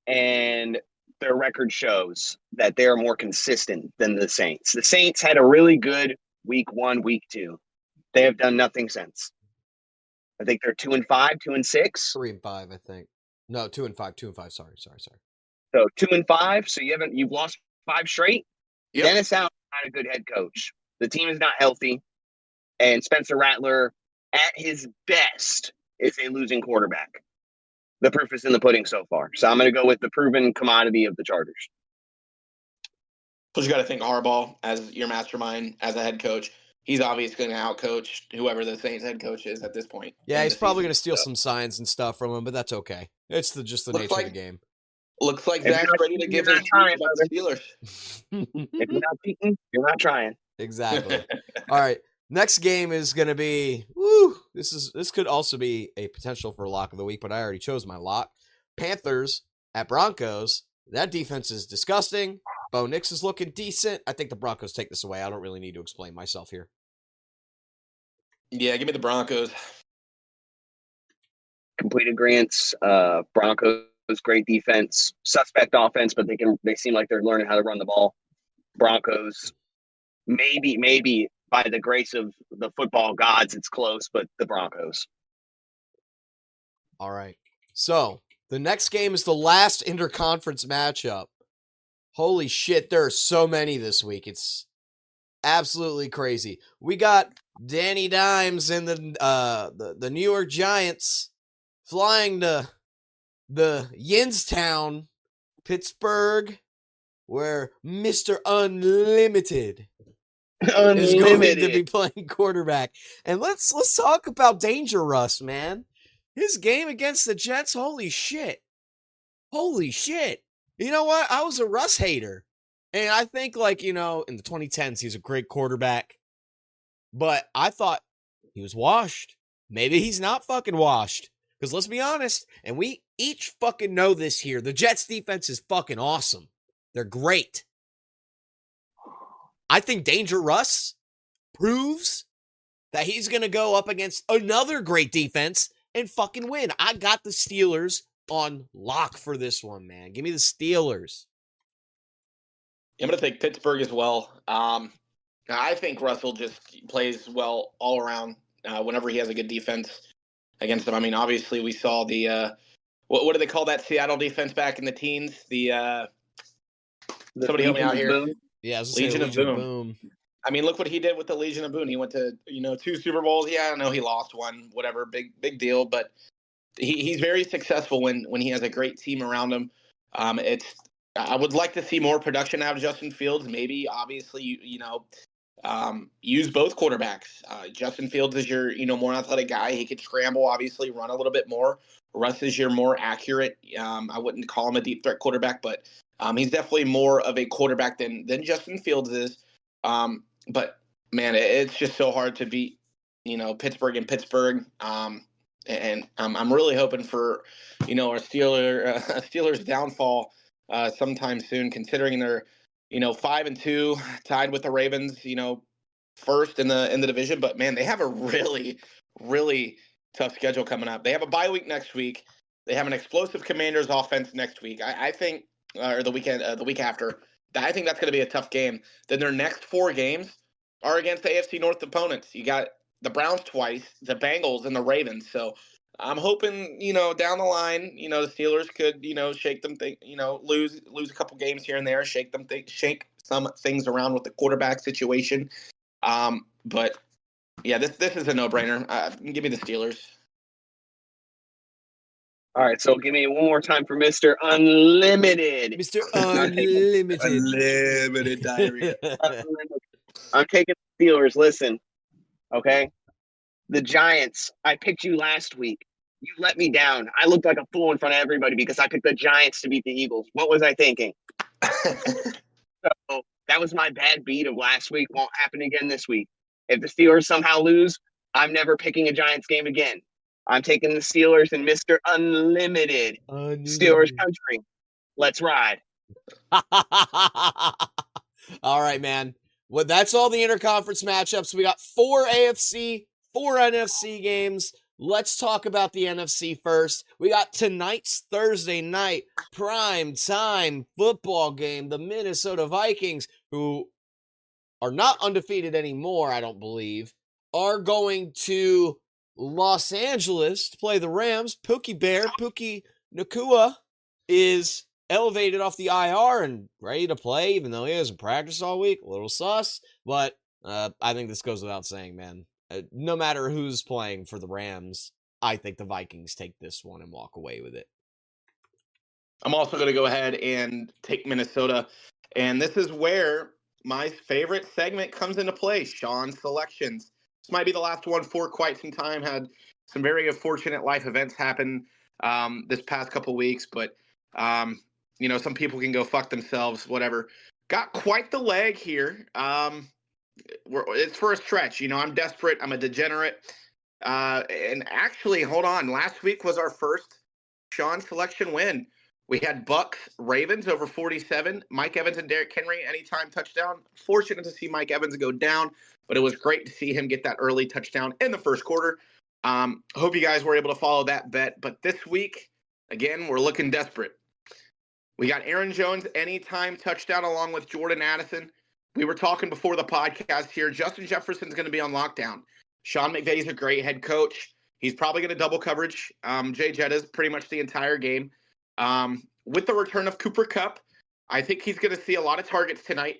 and their record shows that they're more consistent than the Saints. The Saints had a really good week 1, week 2. They have done nothing since. I think they're 2-5, 2-6. 3-5, I think. No, 2-5, 2-5. Sorry. So 2-5. So you've lost 5 straight. Yep. Dennis Allen is not a good head coach. The team is not healthy, and Spencer Rattler, at his best, is a losing quarterback. The proof is in the pudding so far. So I'm going to go with the proven commodity of the Chargers. Plus, you got to think Harbaugh as your mastermind, as a head coach. He's obviously going to outcoach whoever the Saints head coach is at this point. Yeah, he's probably going to steal some signs and stuff from him, but that's okay. It's just the nature of the game. Looks like Zach's ready to give his trying, about the Steelers. If you're not peeking, you're not trying. Exactly. All right. Next game is going to be, this could also be a potential for a lock of the week, but I already chose my lock. Panthers at Broncos. That defense is disgusting. Bo Nix is looking decent. I think the Broncos take this away. I don't really need to explain myself here. Yeah, give me the Broncos. Complete agreements. Broncos, great defense. Suspect offense, but they seem like they're learning how to run the ball. Broncos, maybe by the grace of the football gods, it's close, but the Broncos. All right. So the next game is the last interconference matchup. Holy shit, there are so many this week. It's absolutely crazy. We got Danny Dimes and the New York Giants flying to the Yinstown, Pittsburgh, where Mr. Unlimited is going to be playing quarterback. And let's talk about Danger Russ, man. His game against the Jets, holy shit. You know what? I was a Russ hater. And I think, in the 2010s, he's a great quarterback. But I thought he was washed. Maybe he's not fucking washed. Because let's be honest, and we each fucking know this here, the Jets defense is fucking awesome. They're great. I think Danger Russ proves that he's going to go up against another great defense and fucking win. I got the Steelers on lock for this one, man. Give me the Steelers. I'm going to take Pittsburgh as well. I think Russell just plays well all around whenever he has a good defense against them. I mean, obviously we saw the what do they call that Seattle defense back in the teens? Somebody help me out here. Boom. Yeah, Legion of Boom. I mean, look what he did with the Legion of Boom. He went to 2 Super Bowls. Yeah, I know he lost one, whatever, big deal. But he's very successful when he has a great team around him. I would like to see more production out of Justin Fields. Maybe, obviously, use both quarterbacks. Justin Fields is your more athletic guy. He could scramble, obviously, run a little bit more. Russ is your more accurate. I wouldn't call him a deep threat quarterback, but he's definitely more of a quarterback than Justin Fields is. But man, it's just so hard to beat, Pittsburgh and Pittsburgh. And I'm really hoping for, a Steelers downfall sometime soon, considering they're, 5-2, tied with the Ravens, first in the division. But man, they have a really, really tough schedule coming up. They have a bye week next week. They have an explosive Commanders offense next week. I think, or the week after. I think that's going to be a tough game. Then their next 4 games are against the AFC North opponents. You got the Browns twice, the Bengals, and the Ravens. So I'm hoping, down the line, the Steelers could, shake them, lose a couple games here and there, shake some things around with the quarterback situation. But yeah, this is a no-brainer. Give me the Steelers. All right, so give me one more time for Mr. Unlimited. Mr. Unlimited. Unlimited diarrhea. I'm taking the Steelers. Listen, okay? The Giants, I picked you last week. You let me down. I looked like a fool in front of everybody because I picked the Giants to beat the Eagles. What was I thinking? So that was my bad beat of last week. Won't happen again this week. If the Steelers somehow lose, I'm never picking a Giants game again. I'm taking the Steelers and Mr. Unlimited. Steelers country. Let's ride. All right, man. Well, that's all the interconference matchups. We got 4 AFC, 4 NFC games. Let's talk about the NFC first. We got tonight's Thursday night prime time football game. The Minnesota Vikings, who are not undefeated anymore, I don't believe, are going to Los Angeles to play the Rams. Puki Nacua is elevated off the IR and ready to play, even though he hasn't practiced all week. A little sus, but I think this goes without saying, man. No matter who's playing for the Rams, I think the Vikings take this one and walk away with it. I'm also going to go ahead and take Minnesota, and this is where my favorite segment comes into play, Sean's selections. This might be the last one for quite some time. Had some very unfortunate life events happen this past couple weeks, but some people can go fuck themselves, whatever. Got quite the leg here. It's for a stretch. I'm desperate. I'm a degenerate. And actually, hold on. Last week was our first Sean selection win. We had Bucks Ravens over 47. Mike Evans and Derrick Henry anytime touchdown. Fortunate to see Mike Evans go down, but it was great to see him get that early touchdown in the first quarter. Hope you guys were able to follow that bet. But this week, again, we're looking desperate. We got Aaron Jones anytime touchdown along with Jordan Addison. We were talking before the podcast here. Justin Jefferson's going to be on lockdown. Sean McVay's a great head coach. He's probably going to double coverage Jay Jettas pretty much the entire game. With the return of Cooper Kupp, I think he's going to see a lot of targets tonight.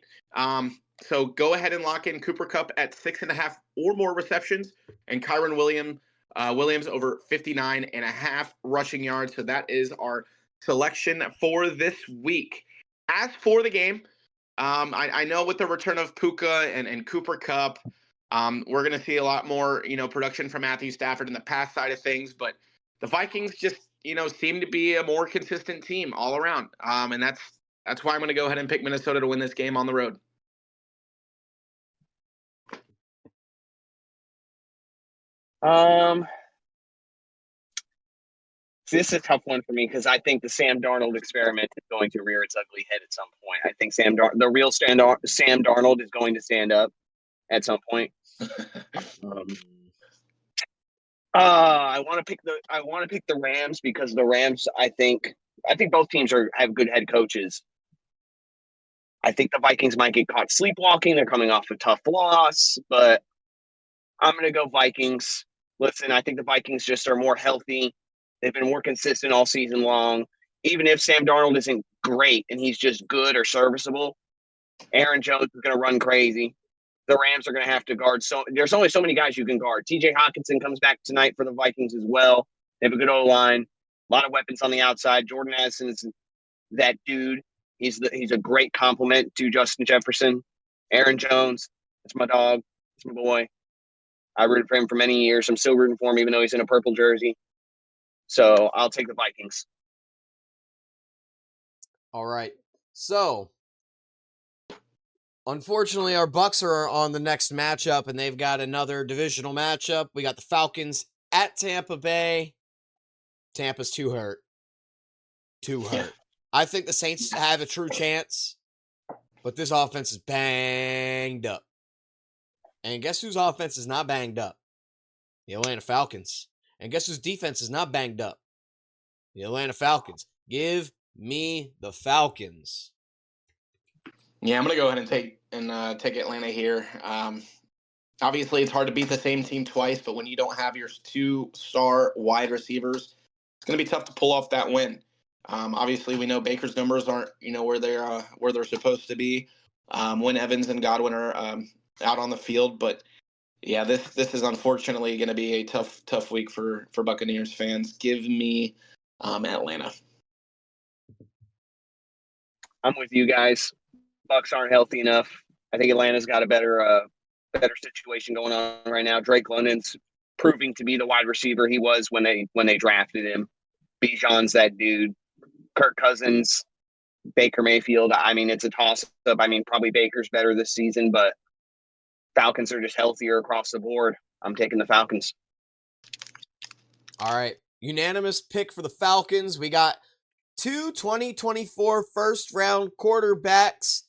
So go ahead and lock in Cooper Kupp at 6.5 or more receptions, and Kyron Williams over 59.5 rushing yards. So that is our selection for this week. As for the game, I know with the return of Puka and Cooper Kupp, we're going to see a lot more, production from Matthew Stafford in the pass side of things, but the Vikings just, seem to be a more consistent team all around. And that's why I'm going to go ahead and pick Minnesota to win this game on the road. This is a tough one for me because I think the Sam Darnold experiment is going to rear its ugly head at some point. I think the real Sam Darnold is going to stand up at some point. I want to pick the Rams because the Rams. I think both teams have good head coaches. I think the Vikings might get caught sleepwalking. They're coming off a tough loss, but I'm going to go Vikings. Listen, I think the Vikings just are more healthy. They've been more consistent all season long. Even if Sam Darnold isn't great and he's just good or serviceable, Aaron Jones is going to run crazy. The Rams are going to have to guard. So there's only so many guys you can guard. TJ Hawkinson comes back tonight for the Vikings as well. They have a good O-line, a lot of weapons on the outside. Jordan Addison is that dude. He's a great compliment to Justin Jefferson. Aaron Jones, that's my dog. That's my boy. I rooted for him for many years. I'm still rooting for him, even though he's in a purple jersey. So I'll take the Vikings. All right. So, unfortunately, our Bucks are on the next matchup, and they've got another divisional matchup. We got the Falcons at Tampa Bay. Tampa's too hurt. I think the Saints have a true chance. But this offense is banged up. And guess whose offense is not banged up? The Atlanta Falcons. And guess whose defense is not banged up? The Atlanta Falcons. Give me the Falcons. Yeah, I'm gonna go ahead and take Atlanta here. Obviously, it's hard to beat the same team twice, but when you don't have your 2-star wide receivers, it's gonna be tough to pull off that win. Obviously, we know Baker's numbers aren't where they're supposed to be when Evans and Godwin are out on the field, but yeah, this is unfortunately going to be a tough week for Buccaneers fans. Give me Atlanta. I'm with you guys. Bucks aren't healthy enough. I think Atlanta's got a better situation going on right now. Drake London's proving to be the wide receiver he was when they drafted him. Bijan's that dude. Kirk Cousins, Baker Mayfield. I mean, it's a toss-up. I mean, probably Baker's better this season, but Falcons are just healthier across the board. I'm taking the Falcons. All right. Unanimous pick for the Falcons. We got 2 2024 first-round quarterbacks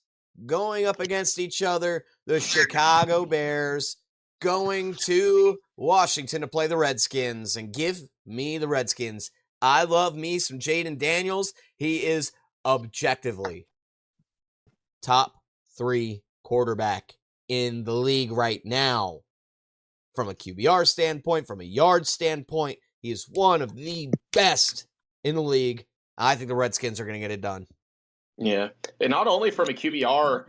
going up against each other. The Chicago Bears going to Washington to play the Redskins. And give me the Redskins. I love me some Jaden Daniels. He is objectively top 3 quarterback in the league right now. From a QBR standpoint, from a yard standpoint, he is one of the best in the league. I think the Redskins are going to get it done. Yeah, and not only from a QBR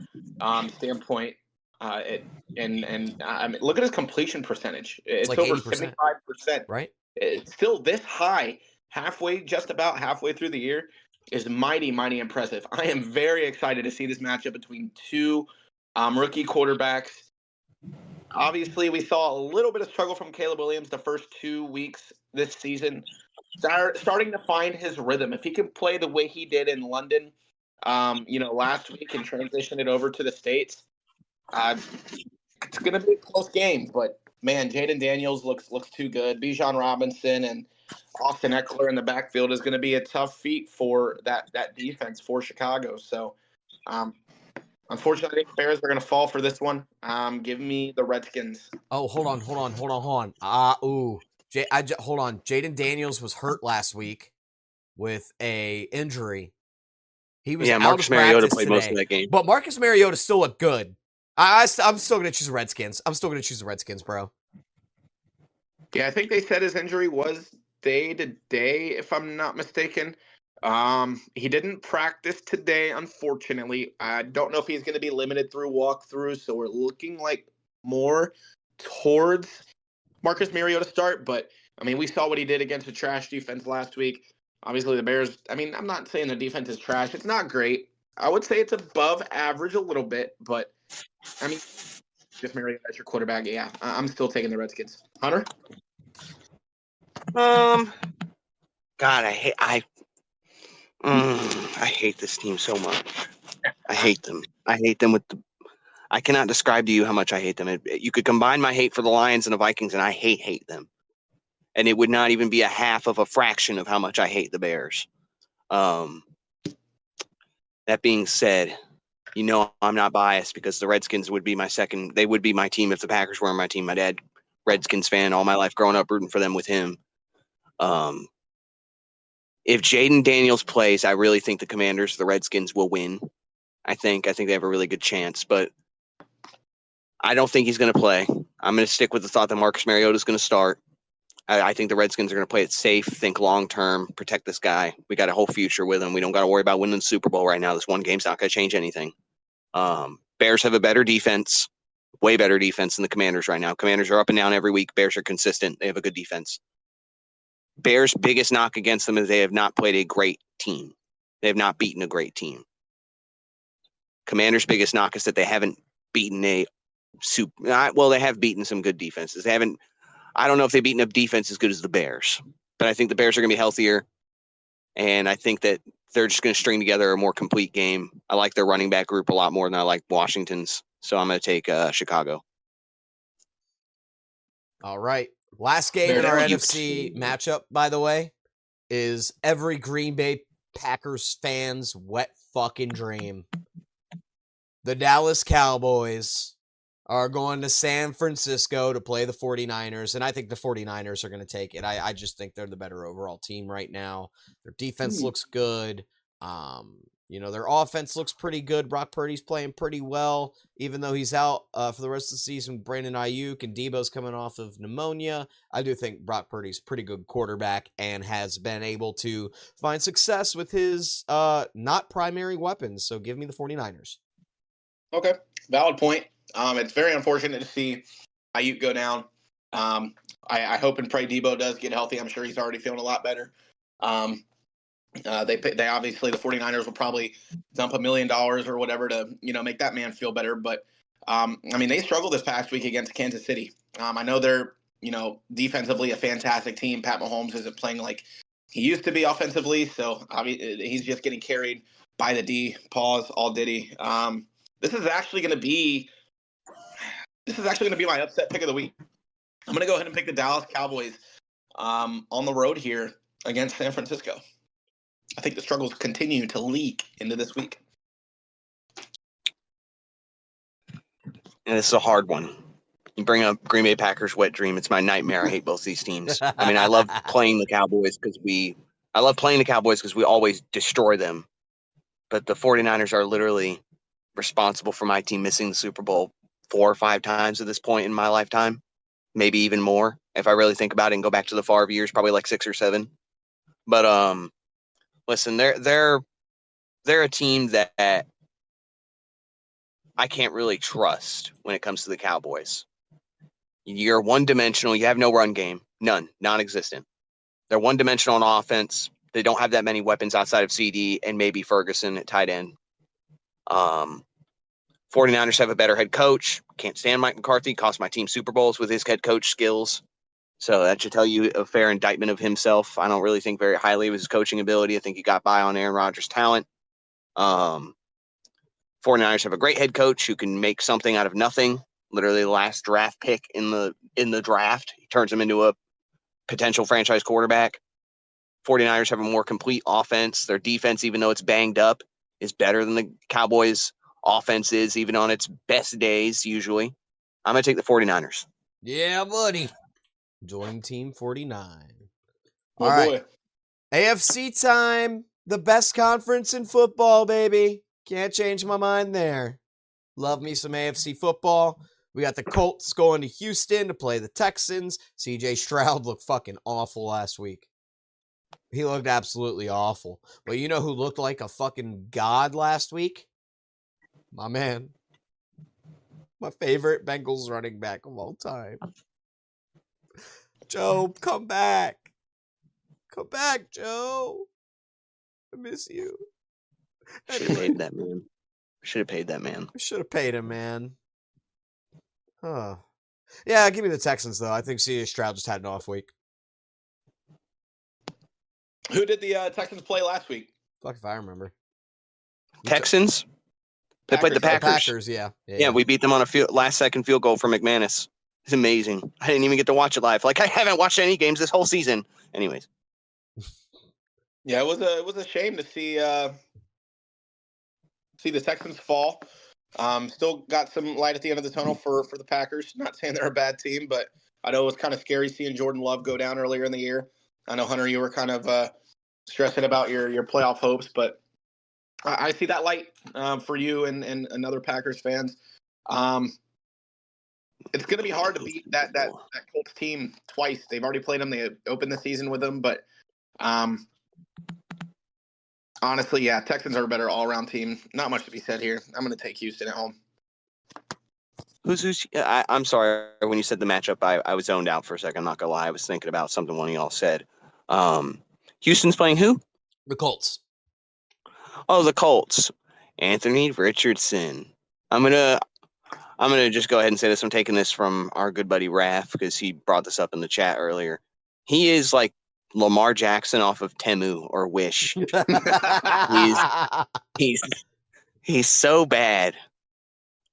standpoint, I mean, look at his completion percentage. It's like over 80%, 75%. right? It's still this high, just about halfway through the year, is mighty impressive. I am very excited to see this matchup between two rookie quarterbacks. Obviously, we saw a little bit of struggle from Caleb Williams the first 2 weeks this season. Starting to find his rhythm. If he can play the way he did in London, last week and transition it over to the States, it's going to be a close game. But, man, Jaden Daniels looks too good. Bijan Robinson and Austin Eckler in the backfield is going to be a tough feat for that defense for Chicago. So, unfortunately, I think the Bears are going to fall for this one. Give me the Redskins. Oh, hold on. Hold on. Jaden Daniels was hurt last week with a injury. He was out Marcus of Mariota practice played today, most of that game. but Marcus Mariota still looked good. I'm still going to choose the Redskins. I'm still going to choose the Redskins, bro. Yeah, I think they said his injury was day to day, if I'm not mistaken. He didn't practice today, unfortunately. I don't know if he's going to be limited through walkthroughs, so we're looking like more towards Marcus Mariota start. But, I mean, we saw what he did against a trash defense last week. Obviously, the Bears, I mean, I'm not saying the defense is trash. It's not great. I would say it's above average a little bit, but, I mean, just Mariota as your quarterback, yeah, I'm still taking the Redskins. Hunter? God, I hate this team so much. I hate them. I cannot describe to you how much I hate them. You could combine my hate for the Lions and the Vikings, and I hate them. And it would not even be a half of a fraction of how much I hate the Bears. That being said, I'm not biased because the Redskins would be my second. They would be my team if the Packers were my team. My dad, Redskins fan, all my life growing up rooting for them with him. If Jaden Daniels plays, I really think the Commanders, the Redskins, will win. I think they have a really good chance, but I don't think he's going to play. I'm going to stick with the thought that Marcus Mariota is going to start. I think the Redskins are going to play it safe, think long-term, protect this guy. We got a whole future with him. We don't got to worry about winning the Super Bowl right now. This one game's not going to change anything. Bears have a better defense, way better defense than the Commanders right now. Commanders are up and down every week. Bears are consistent. They have a good defense. Bears' biggest knock against them is they have not played a great team. They have not beaten a great team. Commanders' biggest knock is that they haven't beaten they have beaten some good defenses. They haven't. I don't know if they've beaten a defense as good as the Bears, but I think the Bears are going to be healthier, and I think that they're just going to string together a more complete game. I like their running back group a lot more than I like Washington's, so I'm going to take Chicago. All right. Last game in our NFC matchup, by the way, is every Green Bay Packers fan's wet fucking dream. The Dallas Cowboys are going to San Francisco to play the 49ers, and I think the 49ers are going to take it. I just think they're the better overall team right now. Their defense looks good. Their offense looks pretty good. Brock Purdy's playing pretty well, even though he's out for the rest of the season. Brandon Ayuk and Debo's coming off of pneumonia. I do think Brock Purdy's a pretty good quarterback and has been able to find success with his not primary weapons. So give me the 49ers. Okay, valid point. It's very unfortunate to see Ayuk go down. I hope and pray Debo does get healthy. I'm sure he's already feeling a lot better. They obviously, the 49ers will probably dump $1 million or whatever to, make that man feel better. But, they struggled this past week against Kansas City. I know they're, defensively a fantastic team. Pat Mahomes isn't playing like he used to be offensively. So he's just getting carried by the D. Pause, all Diddy. This is actually going to be my upset pick of the week. I'm going to go ahead and pick the Dallas Cowboys on the road here against San Francisco. I think the struggles continue to leak into this week. And this is a hard one. You bring up Green Bay Packers wet dream. It's my nightmare. I hate both these teams. I love playing the Cowboys because we always destroy them. But the 49ers are literally responsible for my team missing the Super Bowl 4 or 5 times at this point in my lifetime, maybe even more. If I really think about it and go back to the Favre years, probably like 6 or 7. But listen, they're a team that I can't really trust when it comes to the Cowboys. You're one-dimensional. You have no run game. None. Non-existent. They're one-dimensional on offense. They don't have that many weapons outside of CD and maybe Ferguson at tight end. 49ers have a better head coach. Can't stand Mike McCarthy. Cost my team Super Bowls with his head coach skills. So that should tell you a fair indictment of himself. I don't really think very highly of his coaching ability. I think he got by on Aaron Rodgers' talent. 49ers have a great head coach who can make something out of nothing. Literally the last draft pick in the draft. He turns him into a potential franchise quarterback. 49ers have a more complete offense. Their defense, even though it's banged up, is better than the Cowboys' offense is, even on its best days, usually. I'm going to take the 49ers. Yeah, buddy. Join Team 49. All right. AFC time. The best conference in football, baby. Can't change my mind there. Love me some AFC football. We got the Colts going to Houston to play the Texans. CJ Stroud looked fucking awful last week. He looked absolutely awful. But you know who looked like a fucking god last week? My man. My favorite Bengals running back of all time. Joe, come back. Come back, Joe. I miss you. Should have paid that man. Should have paid that man. Should have paid him, man. Huh. Yeah, give me the Texans, though. I think CJ Stroud just had an off week. Who did the Texans play last week? Fuck if I remember. Texans? They played the Packers. Packers, yeah. Yeah, we beat them on a last-second field goal from McManus. It's amazing. I didn't even get to watch it live. Like, I haven't watched any games this whole season. Anyways. Yeah, it was a shame to see the Texans fall. Still got some light at the end of the tunnel for the Packers. Not saying they're a bad team, but I know it was kind of scary seeing Jordan Love go down earlier in the year. I know, Hunter, you were kind of stressing about your playoff hopes, but I see that light for you and other Packers fans. It's going to be hard to beat that Colts team twice. They've already played them. They opened the season with them, but honestly, yeah, Texans are a better all-around team. Not much to be said here. I'm going to take Houston at home. I'm sorry. When you said the matchup, I was zoned out for a second. I'm not going to lie. I was thinking about something one of y'all said. Houston's playing who? The Colts. Oh, the Colts. Anthony Richardson. I'm gonna just go ahead and say this. I'm taking this from our good buddy Raph because he brought this up in the chat earlier. He is like Lamar Jackson off of Temu or Wish. he's so bad.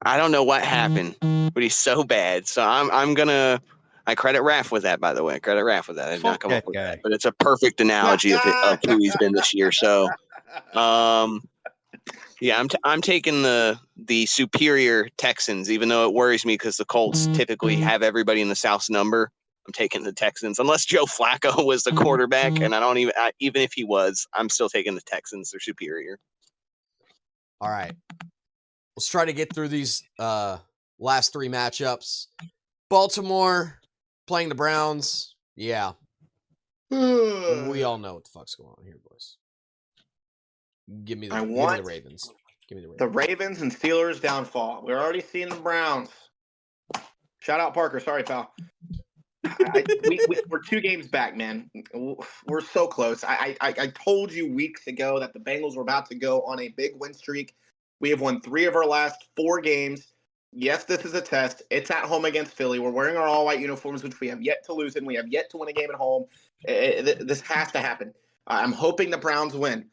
I don't know what happened, but he's so bad. So I credit Raph with that, by the way. Credit Raph with that. I did not come up with that, but it's a perfect analogy of who he's been this year. So, Yeah, I'm taking the superior Texans, even though it worries me because the Colts typically have everybody in the South's number. I'm taking the Texans, unless Joe Flacco was the quarterback, and even if he was, I'm still taking the Texans. They're superior. All right, let's try to get through these last three matchups. Baltimore playing the Browns. Yeah, we all know what the fuck's going on here, boys. Give me the Ravens. Give me the Ravens. The Ravens and Steelers downfall. We're already seeing the Browns. Shout out Parker. Sorry, pal. We're 2 games back, man. We're so close. I told you weeks ago that the Bengals were about to go on a big win streak. We have won 3 of our last 4 games. Yes, this is a test. It's at home against Philly. We're wearing our all-white uniforms, which we have yet to lose in. We have yet to win a game at home. This has to happen. I'm hoping the Browns win.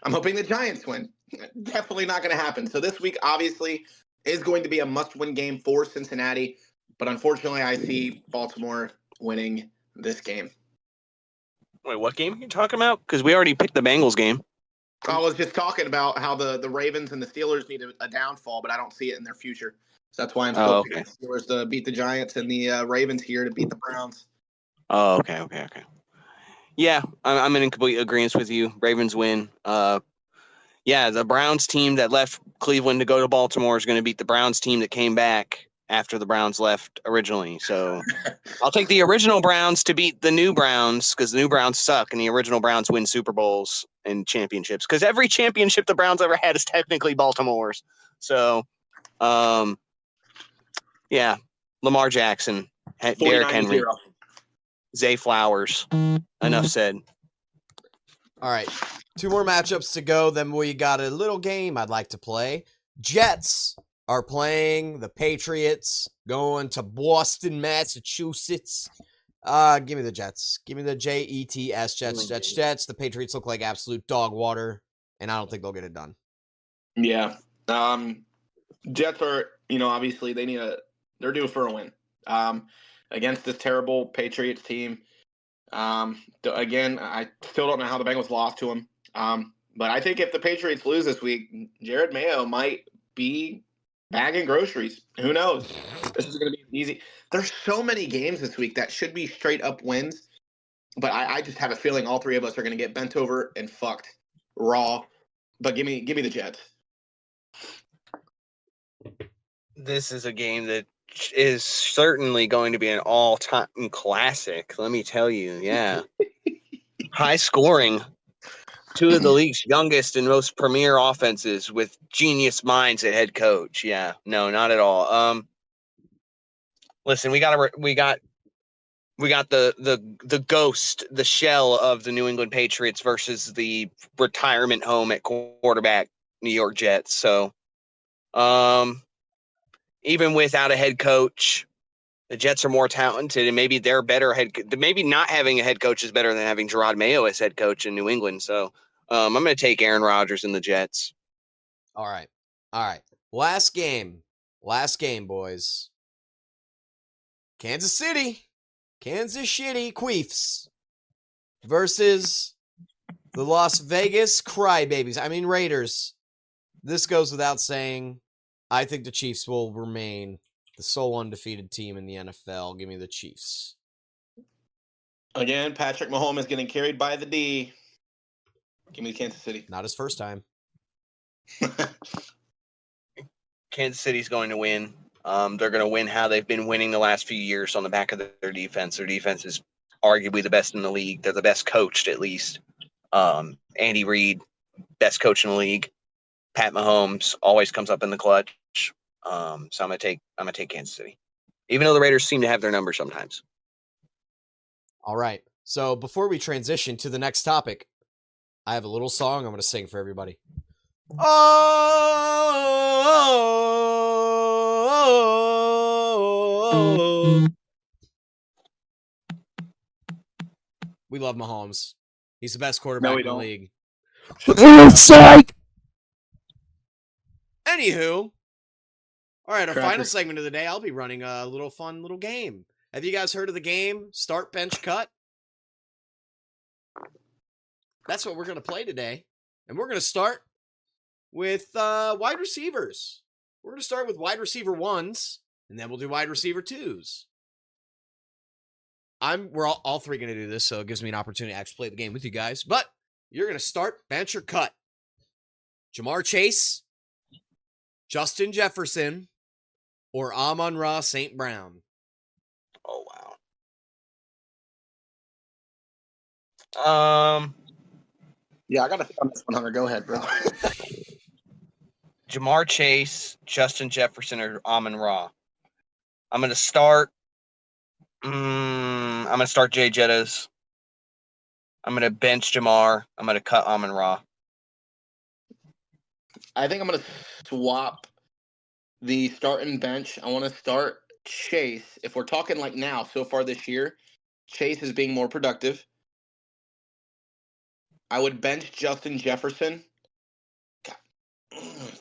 I'm hoping the Giants win. Definitely not going to happen. So this week, obviously, is going to be a must-win game for Cincinnati. But unfortunately, I see Baltimore winning this game. Wait, what game are you talking about? Because we already picked the Bengals game. I was just talking about how the Ravens and the Steelers need a downfall, but I don't see it in their future. So that's why I'm still picking the Steelers to beat the Giants and the Ravens here to beat the Browns. Oh, okay. Yeah, I'm in complete agreement with you. Ravens win. Yeah, the Browns team that left Cleveland to go to Baltimore is going to beat the Browns team that came back after the Browns left originally. So I'll take the original Browns to beat the new Browns because the new Browns suck and the original Browns win Super Bowls and championships because every championship the Browns ever had is technically Baltimore's. So, yeah, Lamar Jackson, Derrick Henry, Zay Flowers. Enough said. All right, 2 more matchups to go. Then we got a little game I'd like to play. Jets are playing the Patriots, going to Boston, Massachusetts. Give me the Jets. Give me the Jets, Jets. The Patriots look like absolute dog water, and I don't think they'll get it done. Yeah. Jets are, obviously they're due for a win. Against this terrible Patriots team. Again, I still don't know how the Bengals lost to them. But I think if the Patriots lose this week, Jared Mayo might be bagging groceries. Who knows? This is going to be easy. There's so many games this week that should be straight up wins. But I just have a feeling all 3 of us are going to get bent over and fucked raw. But give me the Jets. This is a game that is certainly going to be an all-time classic. Let me tell you, yeah. High scoring. 2 of the league's youngest and most premier offenses with genius minds at head coach. Yeah, no, not at all. Listen, we got the ghost, the shell of the New England Patriots versus the retirement home at quarterback New York Jets. So, even without a head coach, the Jets are more talented, and maybe they're better maybe not having a head coach is better than having Gerard Mayo as head coach in New England. So, I'm going to take Aaron Rodgers and the Jets. All right. Last game, boys. Kansas City, Queefs versus the Las Vegas Crybabies. Raiders. This goes without saying. I think the Chiefs will remain the sole undefeated team in the NFL. Give me the Chiefs. Again, Patrick Mahomes is getting carried by the D. Give me Kansas City. Not his first time. Kansas City's going to win. They're going to win how they've been winning the last few years on the back of their defense. Their defense is arguably the best in the league. They're the best coached, at least. Andy Reid, best coach in the league. Pat Mahomes always comes up in the clutch. So I'm gonna take Kansas City, even though the Raiders seem to have their number sometimes. All right. So before we transition to the next topic, I have a little song I'm gonna sing for everybody. Oh, we love Mahomes. He's the best quarterback in the league. Psych. Anywho, all right, our final segment of the day, I'll be running a little fun little game. Have you guys heard of the game Start, Bench, Cut? That's what we're going to play today. And we're going to start with wide receivers. We're going to start with wide receiver 1s, and then we'll do wide receiver 2s. We're all three going to do this, so it gives me an opportunity to actually play the game with you guys. But you're going to start bench or cut. Jamar Chase, Justin Jefferson, or Amon-Ra St. Brown. Oh, wow. Yeah, I got to think on this one, Hunter. Go ahead, bro. Jamar Chase, Justin Jefferson, or Amon-Ra. I'm going to start. I'm going to start Jay Jettas. I'm going to bench Jamar. I'm going to cut Amon-Ra. I think I'm going to swap the start and bench. I want to start Chase. If we're talking like now, so far this year, Chase is being more productive. I would bench Justin Jefferson. God,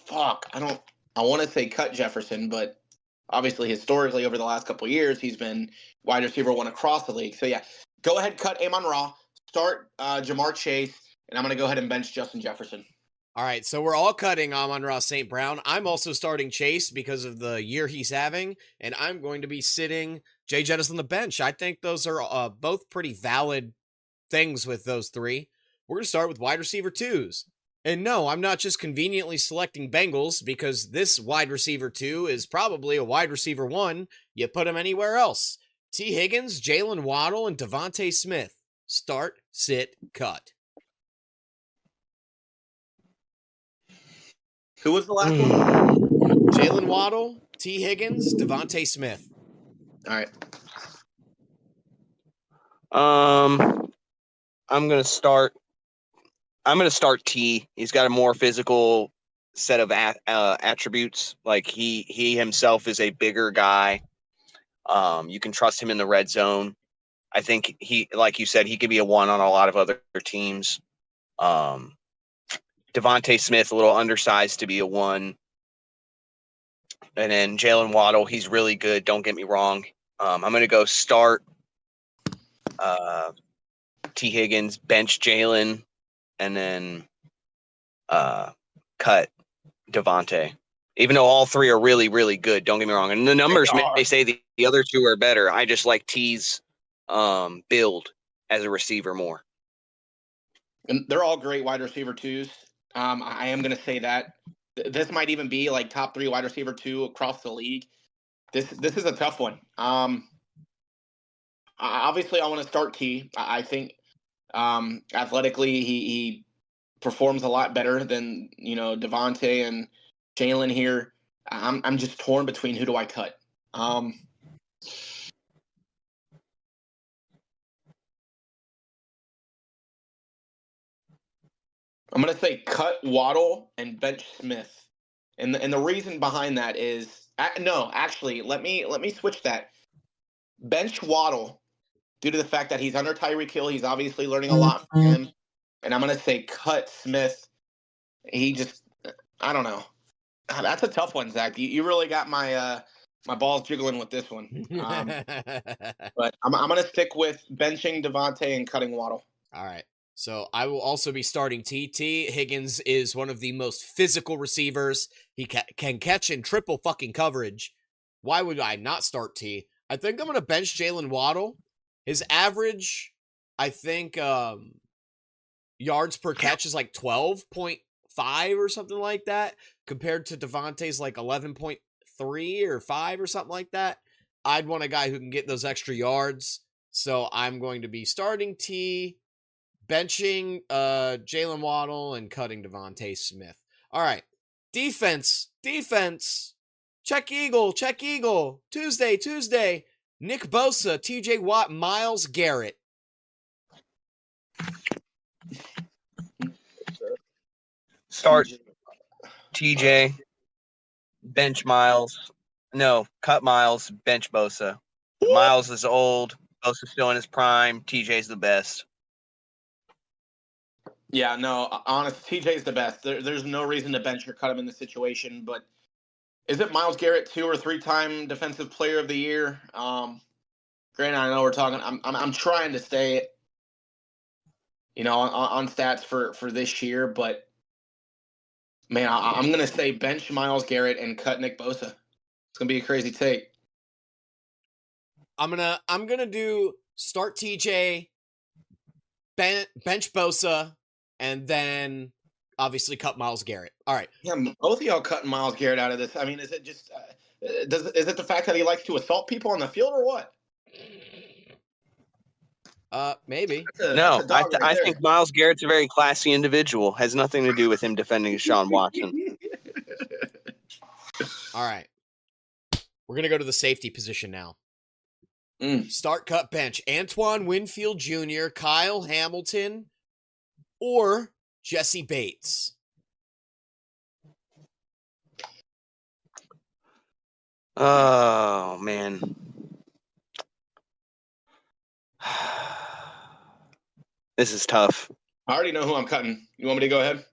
fuck. I want to say cut Jefferson, but obviously historically over the last couple of years, he's been wide receiver 1 across the league. So yeah, go ahead, cut Amon-Ra, start Jamar Chase, and I'm going to go ahead and bench Justin Jefferson. All right, so we're all cutting Amon-Ra St. Brown. I'm also starting Chase because of the year he's having, and I'm going to be sitting Jay Jettis on the bench. I think those are both pretty valid things with those three. We're going to start with wide receiver 2s. And no, I'm not just conveniently selecting Bengals because this wide receiver 2 is probably a wide receiver 1. You put him anywhere else. T. Higgins, Jalen Waddle, and Devontae Smith. Start, sit, cut. Who was the last one? Jalen Waddle, T. Higgins, Devontae Smith. All right. I'm going to start T. He's got a more physical set of attributes. Like he himself is a bigger guy. You can trust him in the red zone. I think he, like you said, he could be a 1 on a lot of other teams. Devontae Smith, a little undersized to be a 1. And then Jalen Waddle, he's really good. Don't get me wrong. I'm going to go start T. Higgins, bench Jalen, and then cut Devontae. Even though all three are really, really good, don't get me wrong. And the numbers may say the other two are better. I just like T's build as a receiver more. And they're all great wide receiver 2s. I am going to say that. This might even be like top 3 wide receiver 2 across the league. This is a tough one. Obviously, I want to start T. I think athletically he performs a lot better than Devontae and Jalen here. I'm just torn between who do I cut. I'm going to say cut Waddle and bench Smith. And the reason behind that is actually let me switch that. Bench Waddle due to the fact that he's under Tyreek Hill. He's obviously learning a lot from him. And I'm going to say cut Smith. He just, I don't know. That's a tough one, Zach. You really got my my balls jiggling with this one. But I'm going to stick with benching Devontae and cutting Waddle. All right. So I will also be starting T. Higgins is one of the most physical receivers. He can catch in triple fucking coverage. Why would I not start T? I think I'm going to bench Jalen Waddle. His average, I think, yards per catch is like 12.5 or something like that, compared to Devontae's like 11.3 or 5 or something like that. I'd want a guy who can get those extra yards. So I'm going to be starting T, benching Jalen Waddle, and cutting Devontae Smith. All right. Defense. Check Eagle. Tuesday. Nick Bosa, TJ Watt, Myles Garrett. Start TJ, bench Myles. No, cut Myles, bench Bosa. Myles is old. Bosa's still in his prime. TJ's the best. Yeah, no, honest, TJ's the best. There's no reason to bench or cut him in this situation. But is it Myles Garrett 2 or 3-time Defensive Player of the Year? Granted, I know we're talking. I'm trying to stay, on stats for this year, but Man, I'm going to say bench Myles Garrett and cut Nick Bosa. It's going to be a crazy take. I'm gonna do start TJ, bench Bosa, and then obviously cut Myles Garrett. All right. Yeah, both of y'all cutting Myles Garrett out of this. I mean, is it just is it the fact that he likes to assault people on the field or what? Maybe. No, that's a dog I right there. think Myles Garrett's a very classy individual. Has nothing to do with him defending Deshaun Watson. All right. We're gonna go to the safety position now. Start, cut, bench. Antoine Winfield Jr., Kyle Hamilton, or Jesse Bates. Oh, man. This is tough. I already know who I'm cutting. You want me to go ahead?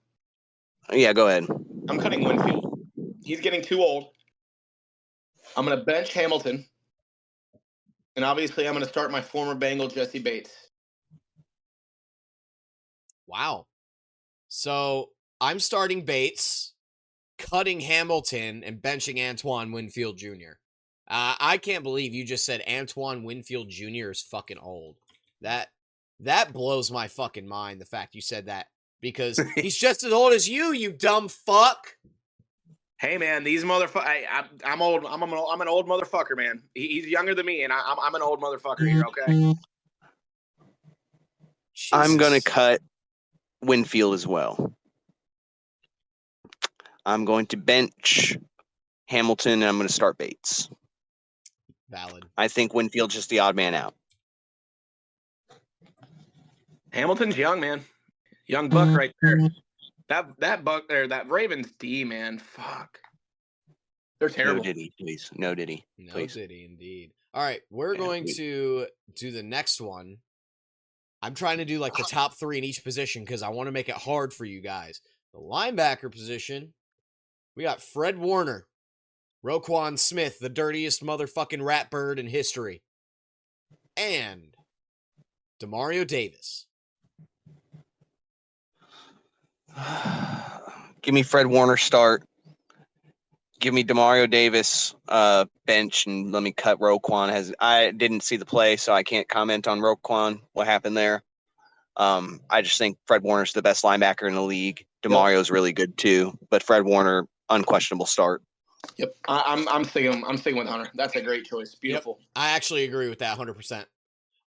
Yeah, go ahead. I'm cutting Winfield. He's getting too old. I'm going to bench Hamilton. And obviously, I'm going to start my former Bengal, Jesse Bates. Wow. So I'm starting Bates, cutting Hamilton, and benching Antoine Winfield Jr. I can't believe you just said Antoine Winfield Jr. is fucking old. That blows my fucking mind, the fact you said that. Because he's just as old as you dumb fuck. Hey man, these motherfuckers. I'm old. I'm an old motherfucker, man. He's younger than me, and I'm an old motherfucker here. Okay. Jesus. I'm gonna cut Winfield as well. I'm going to bench Hamilton, and I'm going to start Bates. Valid. I think Winfield's just the odd man out. Hamilton's young, man. Young buck right there. That buck there, that Ravens D, man. Fuck. They're terrible. No diddy, please. No diddy, please. No diddy, indeed. All right, we're going to do the next one. I'm trying to do like the top three in each position because I want to make it hard for you guys. The linebacker position, we got Fred Warner, Roquan Smith, the dirtiest motherfucking rat bird in history, and Demario Davis. Give me Fred Warner start. Give me Demario Davis bench, and let me cut Roquan. I didn't see the play, so I can't comment on Roquan, what happened there. I just think Fred Warner's the best linebacker in the league. Demario's really good too, but Fred Warner, unquestionable start. Yep, I'm sticking with Hunter. That's a great choice. Beautiful. Yep. I actually agree with that 100%.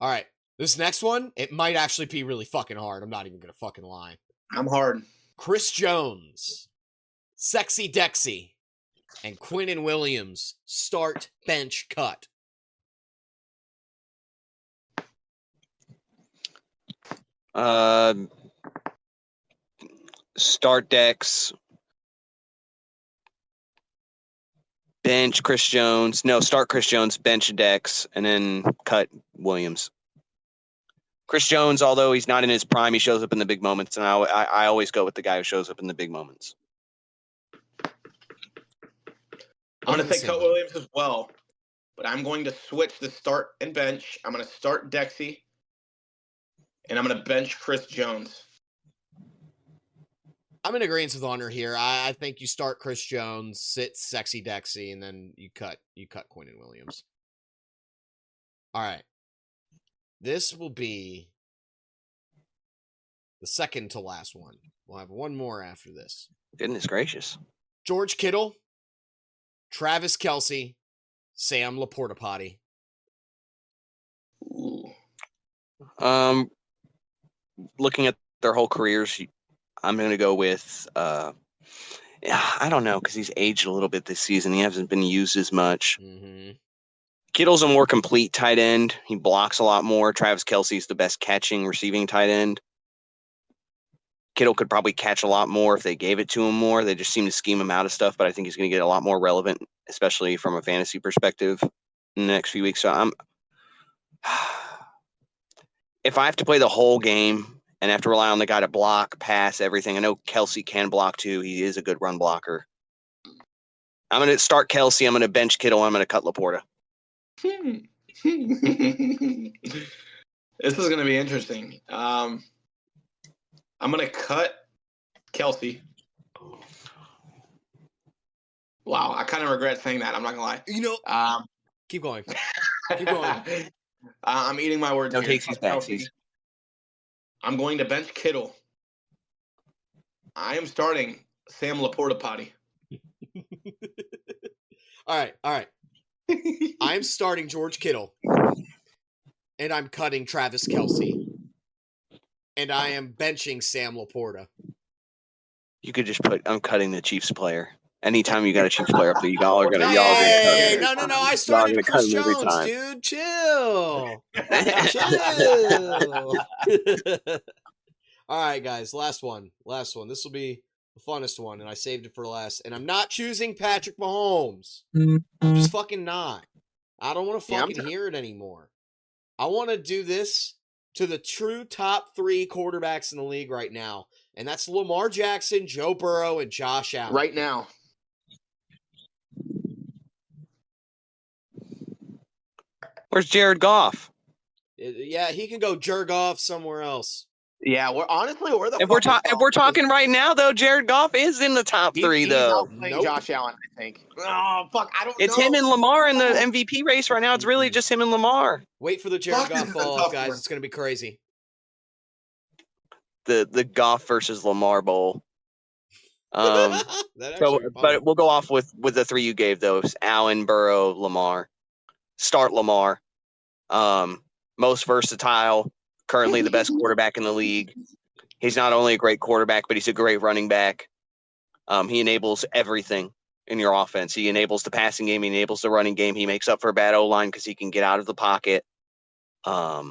All right, this next one, it might actually be really fucking hard. I'm not even gonna fucking lie. I'm hard. Chris Jones, Sexy Dexy, and Quinnen Williams. Start, bench, cut. Start Dex. Bench Chris Jones. No, start Chris Jones, bench Dex, and then cut Williams. Chris Jones, although he's not in his prime, he shows up in the big moments, and I always go with the guy who shows up in the big moments. I'm going to say cut Williams as well, but I'm going to switch the start and bench. I'm going to start Dexy, and I'm going to bench Chris Jones. I'm in agreement with Honor here. I think you start Chris Jones, sit Sexy Dexy, and then you cut Quinnen Williams. All right. This will be the second to last one. We'll have one more after this. Goodness gracious. George Kittle, Travis Kelce, Sam Laporta-Potty. Looking at their whole careers, I'm going to go with, I don't know, because he's aged a little bit this season. He hasn't been used as much. Mm-hmm. Kittle's a more complete tight end. He blocks a lot more. Travis Kelce's the best catching, receiving tight end. Kittle could probably catch a lot more if they gave it to him more. They just seem to scheme him out of stuff, but I think he's going to get a lot more relevant, especially from a fantasy perspective in the next few weeks. So if I have to play the whole game and have to rely on the guy to block, pass, everything, I know Kelce can block too. He is a good run blocker. I'm going to start Kelce. I'm going to bench Kittle. I'm going to cut Laporta. This is going to be interesting. I'm going to cut Kelce. Wow, I kind of regret saying that. I'm not gonna lie. Keep going. Keep going. I'm eating my words No here. takesies, backsies. I'm going to bench Kittle. I am starting Sam Laporta potty. All right. I'm starting George Kittle, and I'm cutting Travis Kelce, and I am benching Sam Laporta. You could just put, I'm cutting the Chiefs player. Anytime you got a Chiefs player up there, y'all are gonna cut Hey, him. no. I Y'all started gonna Chris cut him every Jones, time. dude. Chill. All right, guys. Last one. This will be the funnest one, and I saved it for last. And I'm not choosing Patrick Mahomes. I'm just fucking not. I don't want to fucking hear it anymore. I want to do this to the true top 3 quarterbacks in the league right now, and that's Lamar Jackson, Joe Burrow, and Josh Allen. Right now. Where's Jared Goff? Yeah, he can go jerk off somewhere else. Yeah, we're the. If we're talking right now, though, Jared Goff is in the top 3, though. He's outplaying Josh Allen, I think. Oh fuck, I don't know. It's him and Lamar in the MVP race right now. It's really just him and Lamar. Wait for the Jared Goff fall off, guys. It's gonna be crazy. The Goff versus Lamar Bowl. But we'll go off with the 3 you gave, though. Allen, Burrow, Lamar. Start Lamar. Most versatile. Currently the best quarterback in the league. He's not only a great quarterback, but he's a great running back. He enables everything in your offense. He enables the passing game. He enables the running game. He makes up for a bad O-line because he can get out of the pocket. I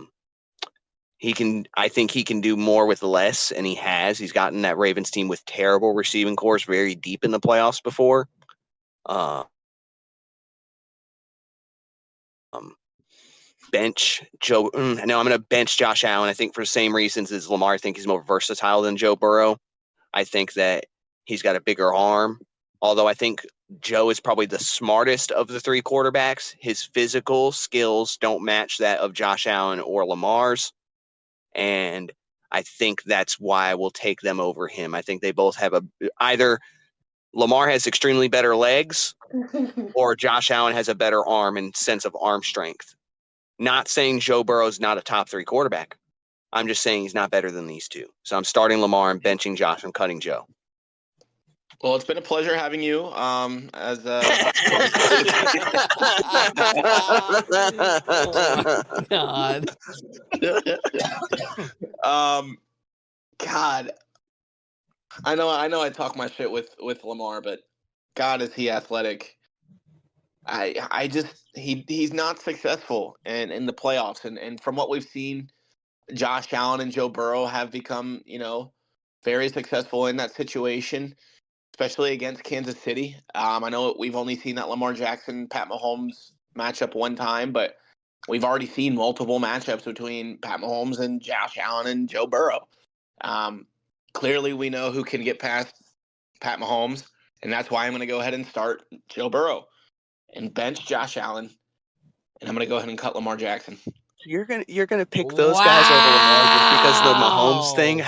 think he can do more with less, and he has. He's gotten that Ravens team with terrible receiving cores very deep in the playoffs before. Bench Joe. No, I'm going to bench Josh Allen. I think for the same reasons as Lamar. I think he's more versatile than Joe Burrow. I think that he's got a bigger arm. Although I think Joe is probably the smartest of the 3 quarterbacks. His physical skills don't match that of Josh Allen or Lamar's. And I think that's why I will take them over him. I think they both have either Lamar has extremely better legs or Josh Allen has a better arm and sense of arm strength. Not saying Joe Burrow's not a top 3 quarterback. I'm just saying he's not better than these 2. So I'm starting Lamar and benching Josh and cutting Joe. Well, it's been a pleasure having you. As God. God. I know I talk my shit with Lamar, but God, is he athletic. He's not successful in the playoffs, and from what we've seen, Josh Allen and Joe Burrow have become, very successful in that situation, especially against Kansas City. I know we've only seen that Lamar Jackson, Pat Mahomes matchup one time, but we've already seen multiple matchups between Pat Mahomes and Josh Allen and Joe Burrow. Clearly, we know who can get past Pat Mahomes, and that's why I'm going to go ahead and start Joe Burrow and bench Josh Allen, and I'm going to go ahead and cut Lamar Jackson. You're gonna pick those guys over Lamar just because of the Mahomes thing.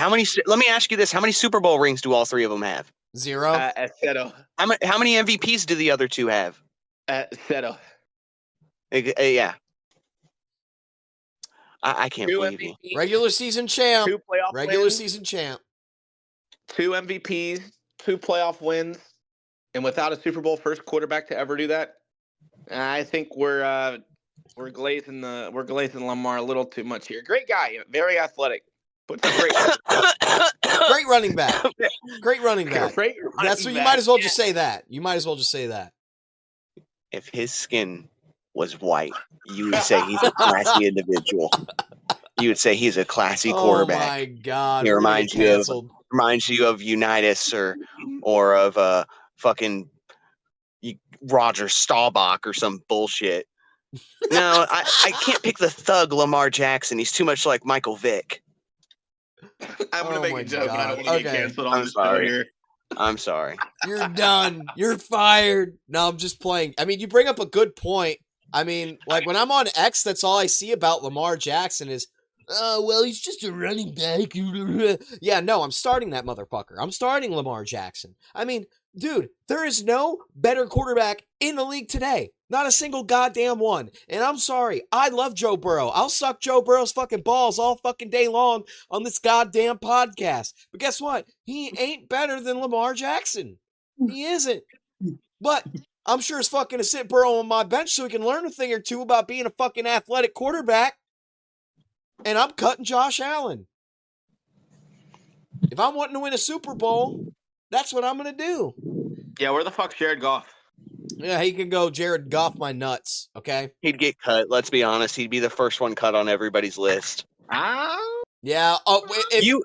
Let me ask you this: how many Super Bowl rings do all 3 of them have? 0. Zero. How many MVPs do the other 2 have? Zero. Yeah. I can't believe MVPs, you. Regular season champ. 2 playoff Regular wins, season champ. 2 MVPs, 2 playoff wins, and without a Super Bowl first quarterback to ever do that, I think we're glazing Lamar a little too much here. Great guy, very athletic. Puts up Great running back. Great running back. Great That's what running you might back. as well just say that. You might as well just say that. If his skin was white, you would say he's a classy individual. You would say he's a classy quarterback. Oh my God! He We're gonna reminds get canceled. you of Unitas or of fucking Roger Staubach or some bullshit. No, I can't pick the thug Lamar Jackson. He's too much like Michael Vick. I'm gonna make a joke, but I don't want to get canceled on this show here. I'm sorry. You're done. You're fired. No, I'm just playing. I mean, you bring up a good point. I mean, like when I'm on X, that's all I see about Lamar Jackson is, oh, well, he's just a running back. Yeah, no, I'm starting that motherfucker. I'm starting Lamar Jackson. I mean, Dude, there is no better quarterback in the league today. Not a single goddamn one. And I'm sorry. I love Joe Burrow. I'll suck Joe Burrow's fucking balls all fucking day long on this goddamn podcast. But guess what? He ain't better than Lamar Jackson. He isn't. But I'm sure as fucking to sit Burrow on my bench so he can learn a thing or two about being a fucking athletic quarterback. And I'm cutting Josh Allen. If I'm wanting to win a Super Bowl, that's what I'm going to do. Yeah, where the fuck's Jared Goff? Yeah, he can go Jared Goff my nuts, okay? He'd get cut. Let's be honest. He'd be the first one cut on everybody's list. Yeah. Oh, if you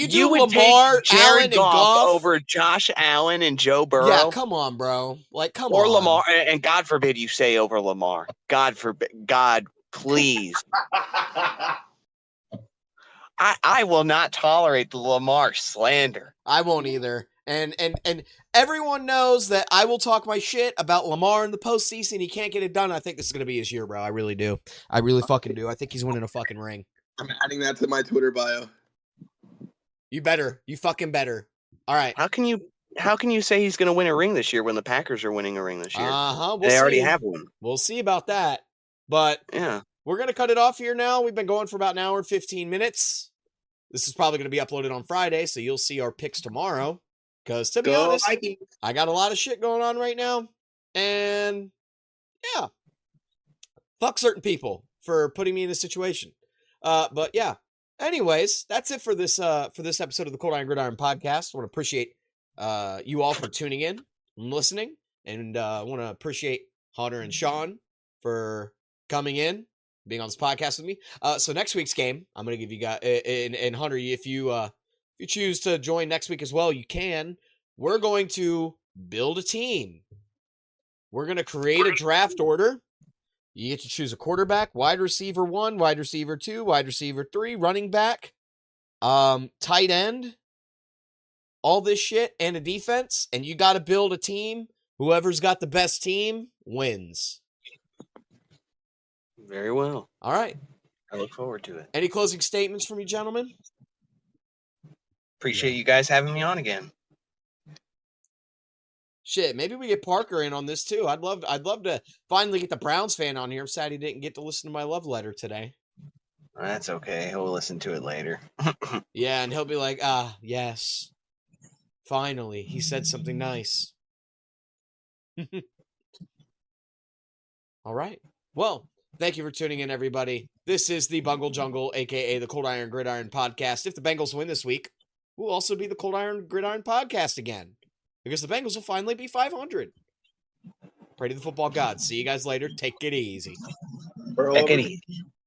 do would Lamar, take Jared Allen, and Goff over Josh Allen and Joe Burrow. Yeah, come on, bro. Like, come or on. Or Lamar, and God forbid you say over Lamar. God forbid. God, please. I will not tolerate the Lamar slander. I won't either. And everyone knows that I will talk my shit about Lamar in the postseason. He can't get it done. I think this is going to be his year, bro. I really do. I really fucking do. I think he's winning a fucking ring. I'm adding that to my Twitter bio. You better. You fucking better. All right. How can you say he's going to win a ring this year when the Packers are winning a ring this year? They already have one. We'll see about that. But yeah, we're going to cut it off here now. We've been going for about an hour and 15 minutes. This is probably going to be uploaded on Friday, so you'll see our picks tomorrow. Because to be honest, I got a lot of shit going on right now. And yeah, fuck certain people for putting me in this situation. But yeah, anyways, that's it for this episode of the Coldiron Gridiron podcast. I want to appreciate you all for tuning in and listening. And I want to appreciate Hunter and Sean for coming in, being on this podcast with me. So next week's game, I'm going to give you guys, and Hunter, if you choose to join next week as well, you can. We're going to build a team. We're going to create a draft order. You get to choose a quarterback, wide receiver 1, wide receiver 2, wide receiver 3, running back, tight end, all this shit, and a defense. And you got to build a team. Whoever's got the best team wins. Very well. All right. I look forward to it. Any closing statements from you, gentlemen? Appreciate you guys having me on again. Shit, maybe we get Parker in on this too. I'd love to finally get the Browns fan on here. I'm sad he didn't get to listen to my love letter today. That's okay. He'll listen to it later. Yeah, and he'll be like, yes. Finally, he said something nice. All right. Well, thank you for tuning in, everybody. This is the Bungle Jungle, a.k.a. the Coldiron Gridiron podcast. If the Bengals win this week, we'll also be the Coldiron Gridiron podcast again. Because the Bengals will finally be 500. Pray to the football gods. See you guys later. Take it easy. Take it easy.